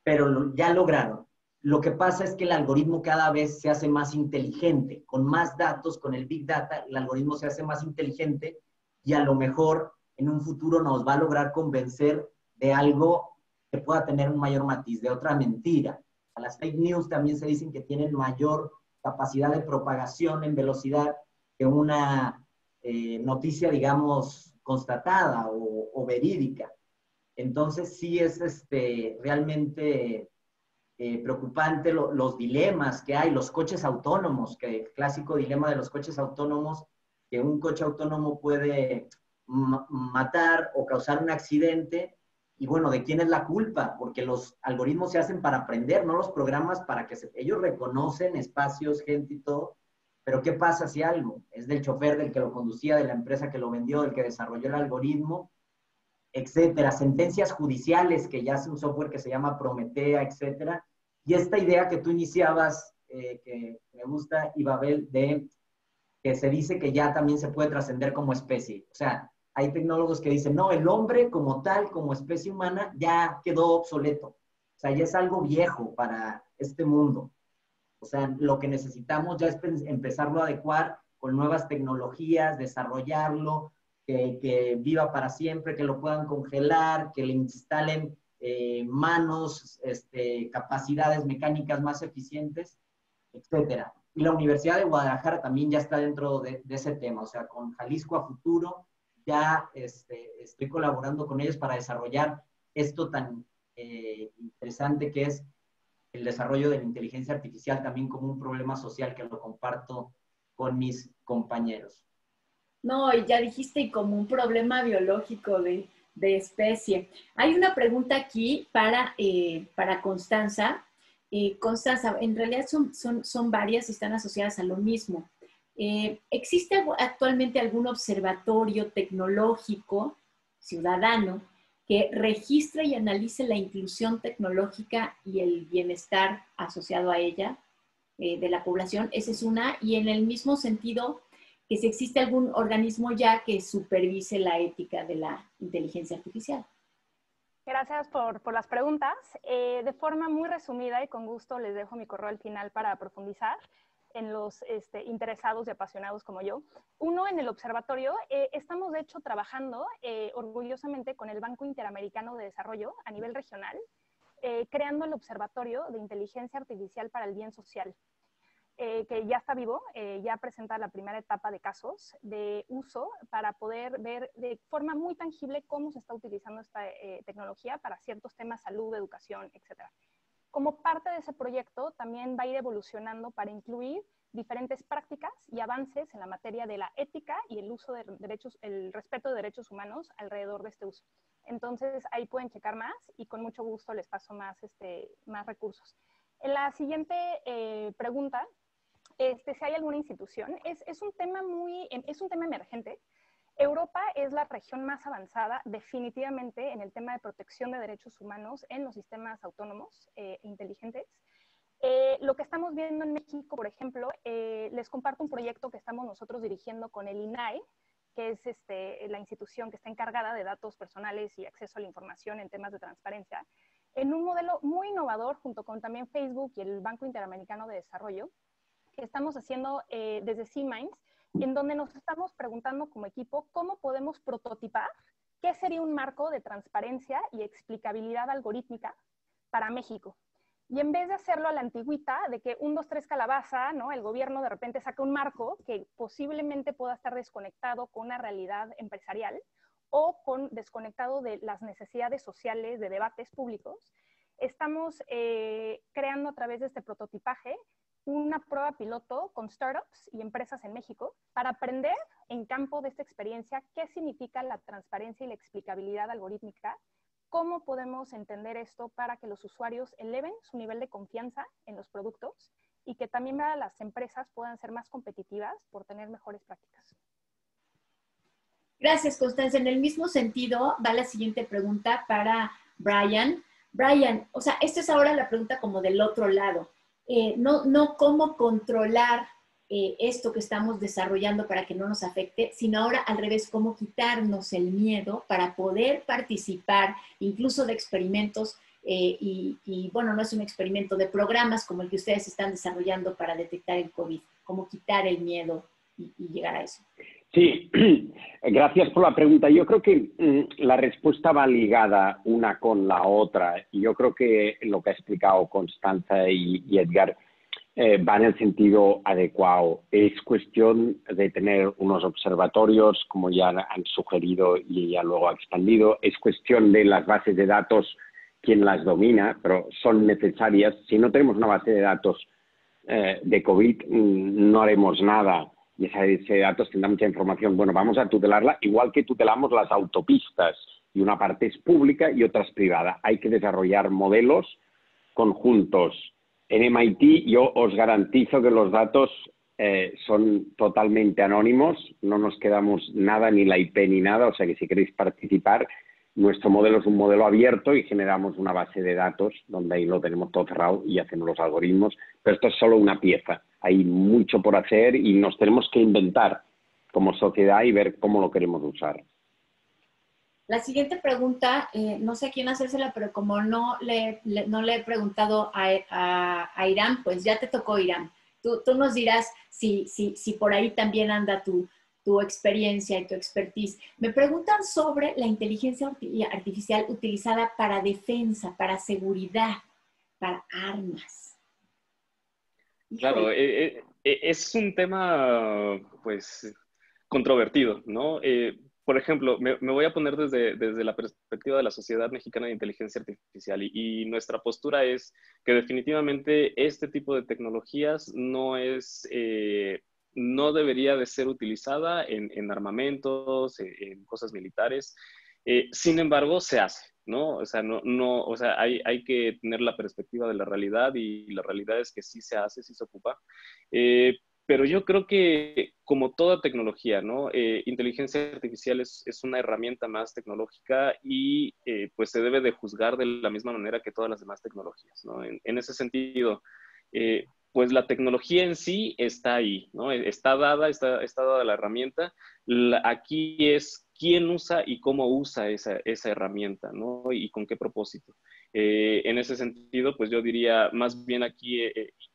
S3: Pero ya lograron. Lo que pasa es que el algoritmo cada vez se hace más inteligente. Con más datos, con el Big Data, el algoritmo se hace más inteligente y a lo mejor en un futuro nos va a lograr convencer de algo que pueda tener un mayor matiz, de otra mentira. A las fake news también se dicen que tienen mayor capacidad de propagación en velocidad que una noticia, digamos, constatada o verídica. Entonces sí es realmente preocupante los dilemas que hay, los coches autónomos, que el clásico dilema de los coches autónomos, que un coche autónomo puede matar o causar un accidente. Y bueno, ¿de quién es la culpa? Porque los algoritmos se hacen para aprender, no los programas para que ellos reconocen espacios, gente y todo. Pero ¿qué pasa si algo? Es del chofer, del que lo conducía, de la empresa que lo vendió, del que desarrolló el algoritmo, etcétera. Sentencias judiciales, que ya es un software que se llama Prometea, etcétera. Y esta idea que tú iniciabas, que me gusta, Ibabel, de que se dice que ya también se puede trascender como especie. O sea, hay tecnólogos que dicen, no, el hombre como tal, como especie humana, ya quedó obsoleto. O sea, ya es algo viejo para este mundo. O sea, lo que necesitamos ya es empezarlo a adecuar con nuevas tecnologías, desarrollarlo, que viva para siempre, que lo puedan congelar, que le instalen manos, capacidades mecánicas más eficientes, etcétera. Y la Universidad de Guadalajara también ya está dentro de ese tema. O sea, con Jalisco a Futuro ya estoy colaborando con ellos para desarrollar esto tan interesante que es el desarrollo de la inteligencia artificial también como un problema social, que lo comparto con mis compañeros.
S2: No, y ya dijiste, como un problema biológico de especie. Hay una pregunta aquí para Constanza, Constanza, en realidad son varias y están asociadas a lo mismo. ¿Existe actualmente algún observatorio tecnológico ciudadano que registre y analice la inclusión tecnológica y el bienestar asociado a ella de la población? Esa es una. Y en el mismo sentido, que si existe algún organismo ya que supervise la ética de la inteligencia artificial.
S6: Gracias por las preguntas. De forma muy resumida y con gusto les dejo mi correo al final para profundizar en los interesados y apasionados como yo. Uno, en el observatorio, estamos de hecho trabajando orgullosamente con el Banco Interamericano de Desarrollo a nivel regional, creando el Observatorio de Inteligencia Artificial para el Bien Social, que ya está vivo, ya presenta la primera etapa de casos de uso para poder ver de forma muy tangible cómo se está utilizando esta tecnología para ciertos temas, salud, educación, etc. Como parte de ese proyecto, también va a ir evolucionando para incluir diferentes prácticas y avances en la materia de la ética y el uso de derechos, el respeto de derechos humanos alrededor de este uso. Entonces, ahí pueden checar más y con mucho gusto les paso más recursos. En la siguiente pregunta, si hay alguna institución, es un tema emergente. Europa es la región más avanzada definitivamente en el tema de protección de derechos humanos en los sistemas autónomos e inteligentes. Lo que estamos viendo en México, por ejemplo, les comparto un proyecto que estamos nosotros dirigiendo con el INAE, que es la institución que está encargada de datos personales y acceso a la información en temas de transparencia, en un modelo muy innovador junto con también Facebook y el Banco Interamericano de Desarrollo, que estamos haciendo desde C-Minds, en donde nos estamos preguntando como equipo cómo podemos prototipar qué sería un marco de transparencia y explicabilidad algorítmica para México. Y en vez de hacerlo a la antigüita, de que 1, 2, 3 calabaza, ¿no? El gobierno de repente saca un marco que posiblemente pueda estar desconectado con una realidad empresarial o desconectado de las necesidades sociales, de debates públicos, estamos creando a través de este prototipaje una prueba piloto con startups y empresas en México para aprender en campo de esta experiencia qué significa la transparencia y la explicabilidad algorítmica, cómo podemos entender esto para que los usuarios eleven su nivel de confianza en los productos y que también las empresas puedan ser más competitivas por tener mejores prácticas.
S2: Gracias, Constanza. En el mismo sentido, va la siguiente pregunta para Brian. Brian, o sea, esta es ahora la pregunta como del otro lado. No cómo controlar esto que estamos desarrollando para que no nos afecte, sino ahora al revés, cómo quitarnos el miedo para poder participar incluso de experimentos y bueno, no es un experimento, de programas como el que ustedes están desarrollando para detectar el COVID, cómo quitar el miedo y llegar a eso.
S4: Sí, gracias por la pregunta. Yo creo que la respuesta va ligada una con la otra. Y yo creo que lo que ha explicado Constanza y Edgar va en el sentido adecuado. Es cuestión de tener unos observatorios, como ya han sugerido y ya luego ha expandido. Es cuestión de las bases de datos, quién las domina, pero son necesarias. Si no tenemos una base de datos de COVID, no haremos nada. Y esa base de datos tendrá mucha información. Bueno, vamos a tutelarla, igual que tutelamos las autopistas. Y una parte es pública y otra es privada. Hay que desarrollar modelos conjuntos. En MIT yo os garantizo que los datos son totalmente anónimos. No nos quedamos nada, ni la IP ni nada. O sea que si queréis participar, nuestro modelo es un modelo abierto y generamos una base de datos donde ahí lo tenemos todo cerrado y hacemos los algoritmos. Pero esto es solo una pieza. Hay mucho por hacer y nos tenemos que inventar como sociedad y ver cómo lo queremos usar.
S2: La siguiente pregunta, no sé a quién hacérsela, pero como no le he preguntado a Irán, pues ya te tocó, Irán. Tú nos dirás si por ahí también anda tu experiencia y tu expertise. Me preguntan sobre la inteligencia artificial utilizada para defensa, para seguridad, para armas.
S5: Claro, es un tema, pues, controvertido, ¿no? Por ejemplo, me voy a poner desde la perspectiva de la Sociedad Mexicana de Inteligencia Artificial y nuestra postura es que definitivamente este tipo de tecnologías no debería de ser utilizada en armamentos, en cosas militares. Sin embargo, se hace, ¿no? O sea, o sea, hay que tener la perspectiva de la realidad y la realidad es que sí se hace, sí se ocupa. Pero yo creo que como toda tecnología, ¿no? Inteligencia artificial es una herramienta más tecnológica y pues se debe de juzgar de la misma manera que todas las demás tecnologías, ¿no? En ese sentido, pues la tecnología en sí está ahí, ¿no? Está dada, está dada la herramienta. Aquí es quién usa y cómo usa esa herramienta, ¿no? Y con qué propósito. En ese sentido, pues yo diría, más bien aquí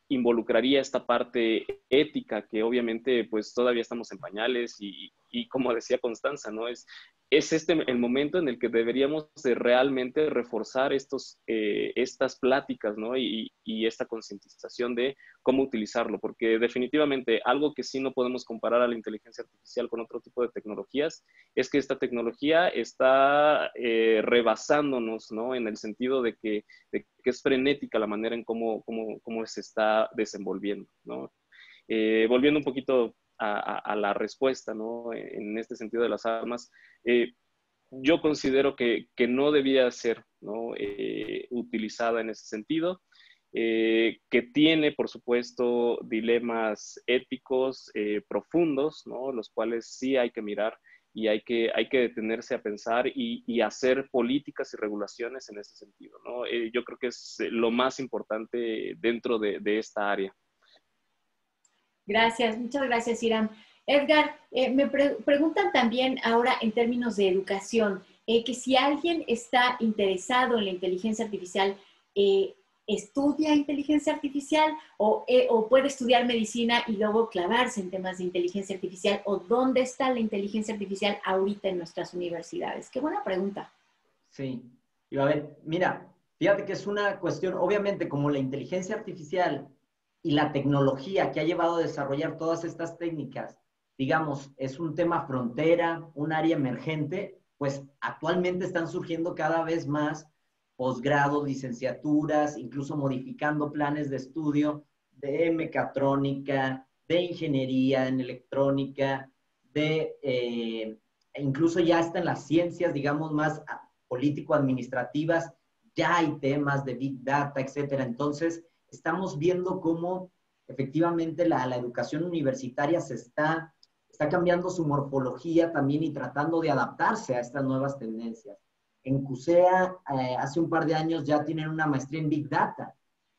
S5: involucraría esta parte ética que obviamente pues todavía estamos en pañales y como decía Constanza, ¿no? Es este el momento en el que deberíamos de realmente reforzar estas pláticas, ¿no? Y esta concientización de cómo utilizarlo, porque definitivamente algo que sí no podemos comparar a la inteligencia artificial con otro tipo de tecnologías es que esta tecnología está rebasándonos, ¿no? En el sentido de que es frenética la manera en cómo se está desenvolviendo, ¿no? Volviendo un poquito a la respuesta, ¿no? En este sentido de las armas, yo considero que no debía ser, ¿no? Utilizada en ese sentido, que tiene, por supuesto, dilemas éticos profundos, ¿no? Los cuales sí hay que mirar y hay que detenerse a pensar y hacer políticas y regulaciones en ese sentido, ¿no? Yo creo que es lo más importante dentro de esta área.
S2: Gracias, muchas gracias, Iram. Edgar, me preguntan también ahora en términos de educación, que si alguien está interesado en la inteligencia artificial, ¿estudia inteligencia artificial o puede estudiar medicina y luego clavarse en temas de inteligencia artificial? ¿O dónde está la inteligencia artificial ahorita en nuestras universidades? Qué buena pregunta.
S3: Sí, y a ver, mira, fíjate que es una cuestión, obviamente, como la inteligencia artificial y la tecnología que ha llevado a desarrollar todas estas técnicas, digamos, es un tema frontera, un área emergente, pues actualmente están surgiendo cada vez más posgrados, licenciaturas, incluso modificando planes de estudio de mecatrónica, de ingeniería en electrónica, incluso ya está en las ciencias, digamos, más político-administrativas, ya hay temas de Big Data, etcétera. Entonces, estamos viendo cómo efectivamente la educación universitaria está cambiando su morfología también y tratando de adaptarse a estas nuevas tendencias. En CUSEA, hace un par de años ya tienen una maestría en Big Data,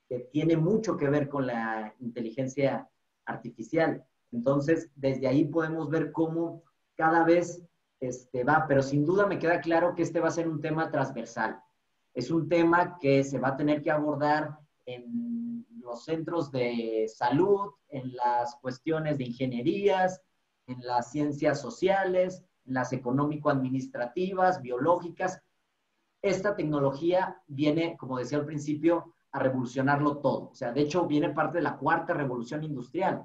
S3: que tiene mucho que ver con la inteligencia artificial. Entonces, desde ahí podemos ver cómo cada vez va, pero sin duda me queda claro que este va a ser un tema transversal. Es un tema que se va a tener que abordar en los centros de salud, en las cuestiones de ingenierías, en las ciencias sociales, en las económico-administrativas, biológicas. Esta tecnología viene, como decía al principio, a revolucionarlo todo. O sea, de hecho, viene parte de la cuarta revolución industrial.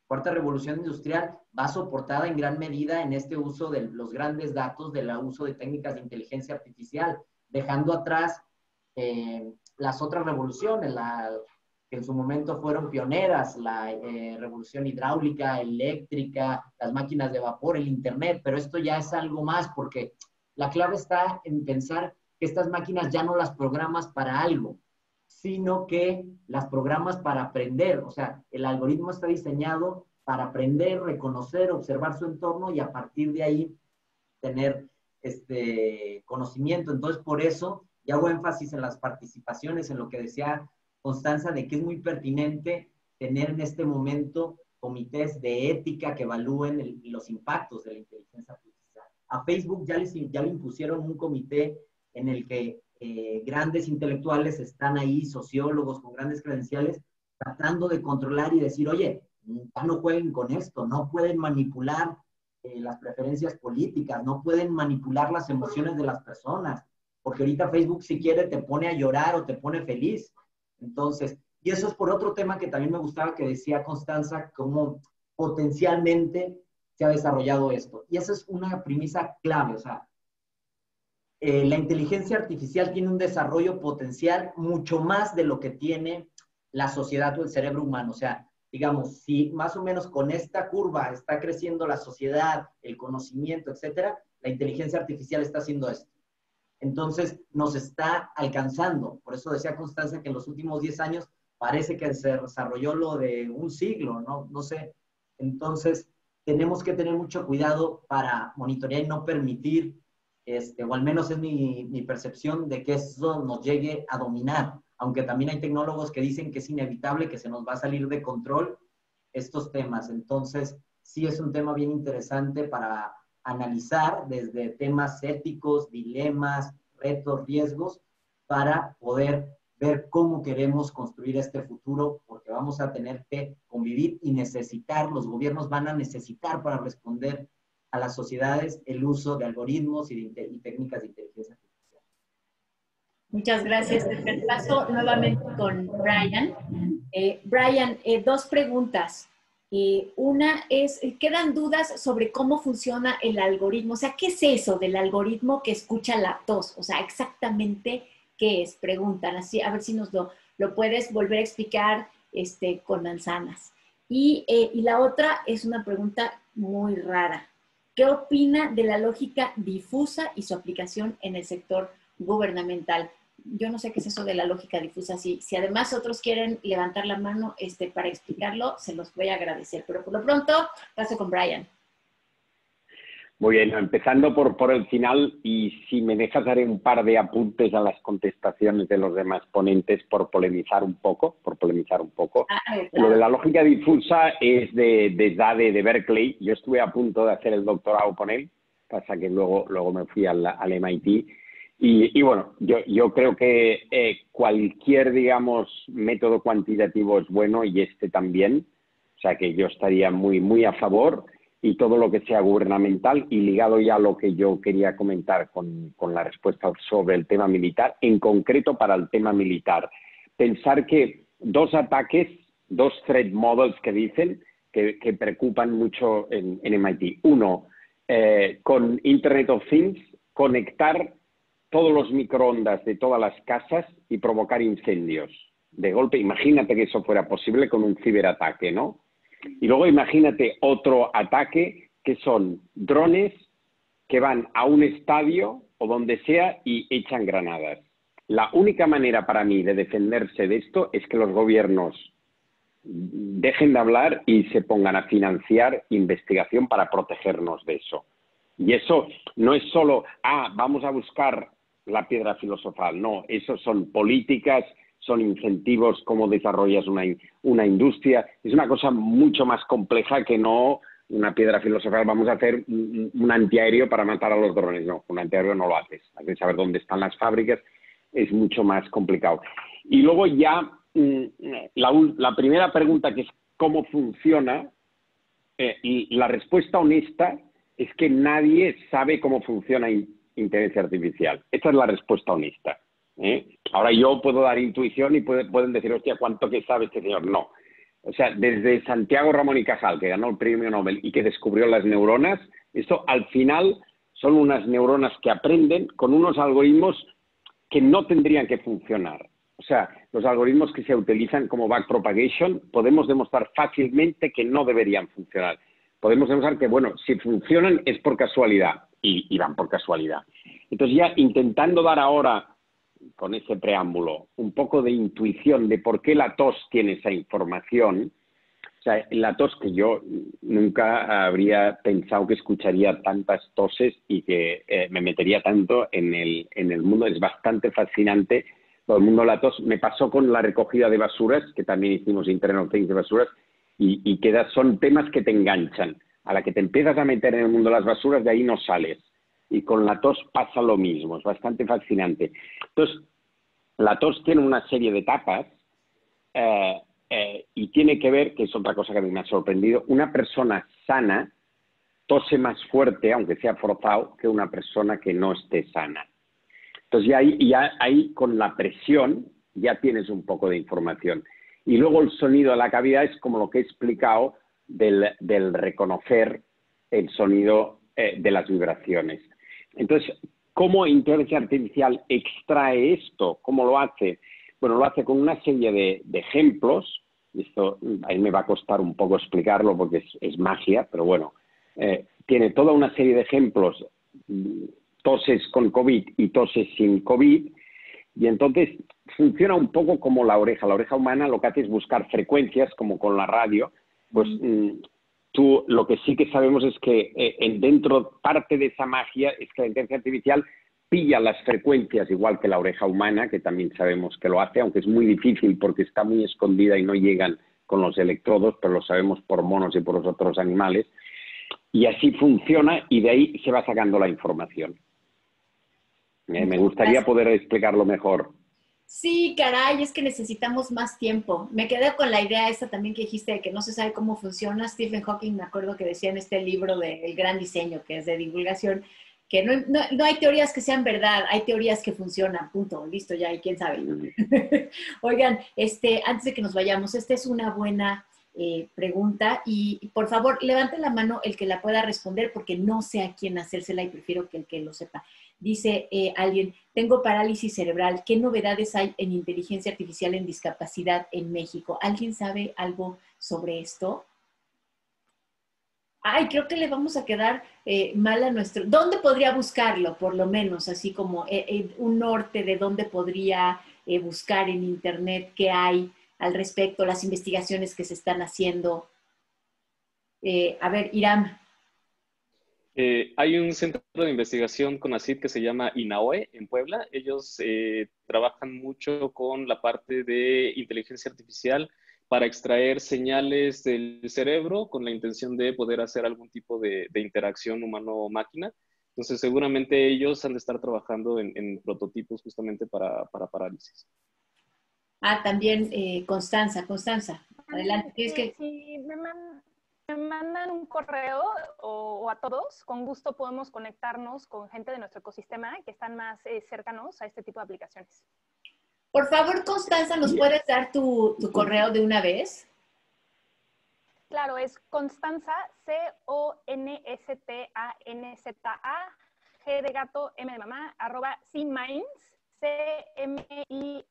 S3: Cuarta revolución industrial va soportada en gran medida en este uso de los grandes datos, del uso de técnicas de inteligencia artificial, dejando atrás las otras revoluciones, que en su momento fueron pioneras, la revolución hidráulica, eléctrica, las máquinas de vapor, el Internet, pero esto ya es algo más porque la clave está en pensar que estas máquinas ya no las programas para algo, sino que las programas para aprender. O sea, el algoritmo está diseñado para aprender, reconocer, observar su entorno y a partir de ahí tener conocimiento. Entonces, por eso, y hago énfasis en las participaciones, en lo que decía Constanza, de que es muy pertinente tener en este momento comités de ética que evalúen los impactos de la inteligencia artificial. A Facebook ya le impusieron un comité en el que grandes intelectuales están ahí, sociólogos con grandes credenciales, tratando de controlar y decir, oye, ya no jueguen con esto, no pueden manipular las preferencias políticas, no pueden manipular las emociones de las personas, porque ahorita Facebook si quiere te pone a llorar o te pone feliz. Entonces, y eso es por otro tema que también me gustaba que decía Constanza, cómo potencialmente se ha desarrollado esto. Y esa es una premisa clave, o sea, la inteligencia artificial tiene un desarrollo potencial mucho más de lo que tiene la sociedad o el cerebro humano. O sea, digamos, si más o menos con esta curva está creciendo la sociedad, el conocimiento, etcétera, la inteligencia artificial está haciendo esto. Entonces, nos está alcanzando. Por eso decía Constanza que en los últimos 10 años parece que se desarrolló lo de un siglo, ¿no? No sé. Entonces, tenemos que tener mucho cuidado para monitorear y no permitir, o al menos es mi percepción, de que eso nos llegue a dominar. Aunque también hay tecnólogos que dicen que es inevitable, que se nos va a salir de control estos temas. Entonces, sí es un tema bien interesante para analizar desde temas éticos, dilemas, retos, riesgos, para poder ver cómo queremos construir este futuro, porque vamos a tener que convivir y necesitar, los gobiernos van a necesitar para responder a las sociedades el uso de algoritmos y técnicas de inteligencia artificial.
S2: Muchas gracias. Te paso nuevamente con Brian. Brian, dos preguntas. Una es, quedan dudas sobre cómo funciona el algoritmo. O sea, ¿qué es eso del algoritmo que escucha la tos? O sea, exactamente qué es, preguntan. Así, a ver si nos lo puedes volver a explicar con manzanas. Y la otra es una pregunta muy rara. ¿Qué opina de la lógica difusa y su aplicación en el sector gubernamental? Yo no sé qué es eso de la lógica difusa. Si además otros quieren levantar la mano para explicarlo, se los voy a agradecer. Pero por lo pronto, paso con Brian.
S4: Muy bien, empezando por el final, y si me dejas haré un par de apuntes a las contestaciones de los demás ponentes por polemizar un poco.
S2: Claro.
S4: Lo de la lógica difusa es de Zade de Berkeley. Yo estuve a punto de hacer el doctorado con él, pasa que luego me fui al MIT. Y bueno, yo creo que cualquier, digamos, método cuantitativo es bueno y este también. O sea que yo estaría muy, muy a favor, y todo lo que sea gubernamental, y ligado ya a lo que yo quería comentar con la respuesta sobre el tema militar, en concreto para el tema militar. Pensar que dos ataques, dos threat models que dicen que preocupan mucho en MIT. Uno, con Internet of Things, conectar todos los microondas de todas las casas y provocar incendios. De golpe, imagínate que eso fuera posible con un ciberataque, ¿no? Y luego imagínate otro ataque que son drones que van a un estadio o donde sea y echan granadas. La única manera para mí de defenderse de esto es que los gobiernos dejen de hablar y se pongan a financiar investigación para protegernos de eso. Y eso no es solo, vamos a buscar la piedra filosofal. No, eso son políticas, son incentivos, cómo desarrollas una industria. Es una cosa mucho más compleja que no una piedra filosofal. Vamos a hacer un antiaéreo para matar a los drones. No, un antiaéreo no lo haces. Hay que saber dónde están las fábricas. Es mucho más complicado. Y luego ya la primera pregunta, que es cómo funciona, y la respuesta honesta es que nadie sabe cómo funciona inteligencia artificial. Esta es la respuesta honesta. Ahora yo puedo dar intuición y pueden decir, hostia, ¿cuánto que sabe este señor? No. O sea, desde Santiago Ramón y Cajal, que ganó el premio Nobel y que descubrió las neuronas, esto al final son unas neuronas que aprenden con unos algoritmos que no tendrían que funcionar. O sea, los algoritmos que se utilizan como backpropagation podemos demostrar fácilmente que no deberían funcionar. Podemos demostrar que, bueno, si funcionan es por casualidad, y van por casualidad. Entonces ya intentando dar ahora, con ese preámbulo, un poco de intuición de por qué la tos tiene esa información. O sea, la tos, que yo nunca habría pensado que escucharía tantas toses y que me metería tanto en el mundo. Es bastante fascinante todo el mundo de la tos. Me pasó con la recogida de basuras, que también hicimos Internet of Things de basuras, y que son temas que te enganchan. A la que te empiezas a meter en el mundo de las basuras, de ahí no sales. Y con la tos pasa lo mismo, es bastante fascinante. Entonces, la tos tiene una serie de etapas y tiene que ver, que es otra cosa que a mí me ha sorprendido, una persona sana tose más fuerte, aunque sea forzado, que una persona que no esté sana. Entonces, ya ahí con la presión ya tienes un poco de información. Y luego el sonido de la cavidad es como lo que he explicado del reconocer el sonido de las vibraciones. Entonces, ¿cómo inteligencia artificial extrae esto? ¿Cómo lo hace? Bueno, lo hace con una serie de ejemplos. Esto a mí me va a costar un poco explicarlo porque es magia, pero bueno, tiene toda una serie de ejemplos toses con COVID y toses sin COVID, y entonces funciona un poco como la oreja. La oreja humana lo que hace es buscar frecuencias, como con la radio. Pues tú, lo que sí que sabemos es que dentro, parte de esa magia es que la inteligencia artificial pilla las frecuencias igual que la oreja humana, que también sabemos que lo hace, aunque es muy difícil porque está muy escondida y no llegan con los electrodos, pero lo sabemos por monos y por los otros animales. Y así funciona y de ahí se va sacando la información. Me gustaría poder explicarlo mejor.
S2: Sí, caray, es que necesitamos más tiempo. Me quedé con la idea esta también que dijiste de que no se sabe cómo funciona. Stephen Hawking, me acuerdo que decía en este libro de El Gran Diseño, que es de divulgación, que no hay teorías que sean verdad, hay teorías que funcionan, punto, listo ya, y quién sabe. Oigan, antes de que nos vayamos, esta es una buena pregunta y por favor, levante la mano el que la pueda responder porque no sé a quién hacérsela y prefiero que el que lo sepa. Dice alguien, tengo parálisis cerebral, ¿qué novedades hay en inteligencia artificial en discapacidad en México? ¿Alguien sabe algo sobre esto? Ay, creo que le vamos a quedar mal a nuestro... ¿Dónde podría buscarlo, por lo menos? Así como un norte de dónde podría buscar en internet qué hay al respecto, las investigaciones que se están haciendo. A ver, Iram.
S5: Hay un centro de investigación CONACYT que se llama INAOE en Puebla. Ellos trabajan mucho con la parte de inteligencia artificial para extraer señales del cerebro con la intención de poder hacer algún tipo de interacción humano-máquina. Entonces, seguramente ellos han de estar trabajando en prototipos justamente para parálisis.
S2: Ah, también Constanza, adelante.
S6: Sí, me mandan un correo o a todos, con gusto podemos conectarnos con gente de nuestro ecosistema que están más cercanos a este tipo de aplicaciones.
S2: Por favor, Constanza, ¿nos puedes dar tu correo de una vez?
S6: Claro, es Constanza, CONSTANZA, G de gato, M de mamá, @cminds, CMINDE.co.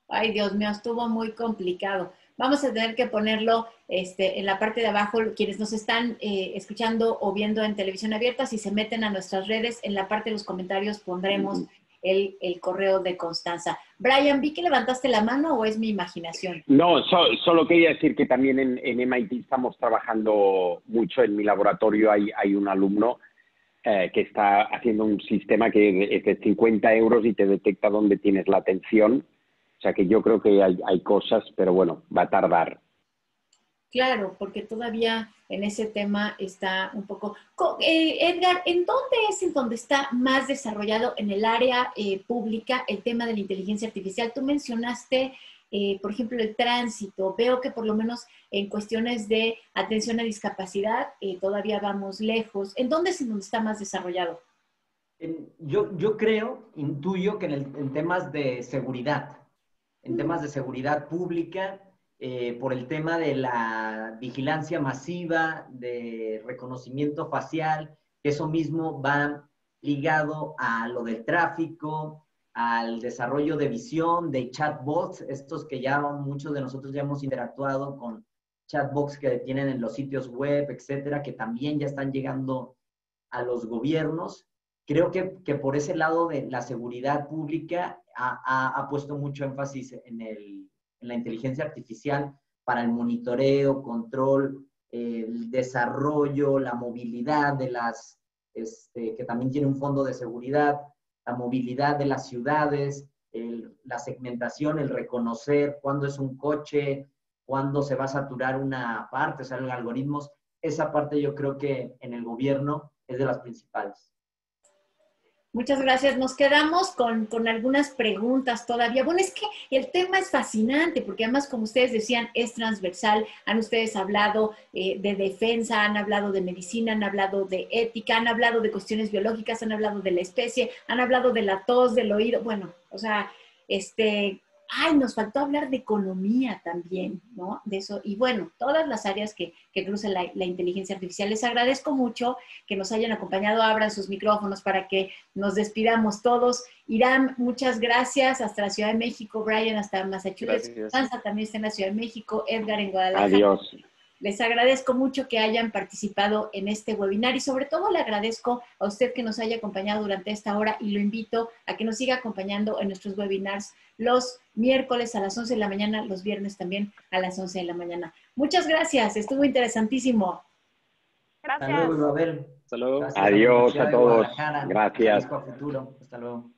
S2: Ay, Dios mío, estuvo muy complicado. Vamos a tener que ponerlo en la parte de abajo. Quienes nos están escuchando o viendo en televisión abierta, si se meten a nuestras redes, en la parte de los comentarios pondremos el correo de Constanza. Brian, ¿vi que levantaste la mano o es mi imaginación?
S4: No, solo quería decir que también en MIT estamos trabajando mucho. En mi laboratorio hay un alumno que está haciendo un sistema que es de 50 euros y te detecta dónde tienes la atención. O sea que yo creo que hay cosas, pero bueno, va a tardar.
S2: Claro, porque todavía en ese tema está un poco... Edgar, ¿en dónde es en donde está más desarrollado en el área pública el tema de la inteligencia artificial? Tú mencionaste, por ejemplo, el tránsito. Veo que por lo menos en cuestiones de atención a discapacidad todavía vamos lejos. ¿En dónde es en donde está más desarrollado?
S3: Yo creo, intuyo que en temas de seguridad. En temas de seguridad pública, por el tema de la vigilancia masiva, de reconocimiento facial, eso mismo va ligado a lo del tráfico, al desarrollo de visión, de chatbots, estos que ya muchos de nosotros ya hemos interactuado con chatbots que tienen en los sitios web, etcétera, que también ya están llegando a los gobiernos. Creo que por ese lado de la seguridad pública ha puesto mucho énfasis en la inteligencia artificial para el monitoreo, control, el desarrollo, la movilidad de las, que también tiene un fondo de seguridad, la movilidad de las ciudades, la segmentación, el reconocer cuándo es un coche, cuándo se va a saturar una parte, o sea, los algoritmos. Esa parte yo creo que en el gobierno es de las principales.
S2: Muchas gracias. Nos quedamos con algunas preguntas todavía. Bueno, es que el tema es fascinante porque además, como ustedes decían, es transversal. Han ustedes hablado de defensa, han hablado de medicina, han hablado de ética, han hablado de cuestiones biológicas, han hablado de la especie, han hablado de la tos, del oído. Bueno, o sea, nos faltó hablar de economía también, ¿no? De eso, y bueno, todas las áreas que cruzan la inteligencia artificial. Les agradezco mucho que nos hayan acompañado. Abran sus micrófonos para que nos despidamos todos. Iram, muchas gracias, hasta la Ciudad de México. Brian, hasta Massachusetts. Sansa también está en la Ciudad de México. Edgar en Guadalajara.
S4: Adiós.
S2: Les agradezco mucho que hayan participado en este webinar y sobre todo le agradezco a usted que nos haya acompañado durante esta hora y lo invito a que nos siga acompañando en nuestros webinars los miércoles a las 11 de la mañana, los viernes también a las 11 de la mañana. Muchas gracias, estuvo interesantísimo.
S6: Gracias.
S3: Hasta luego, Isabel.
S5: Hasta luego.
S3: Gracias
S4: Adiós a todos.
S3: Guadalajara.
S4: Gracias.
S3: Jalisco a futuro. Hasta luego.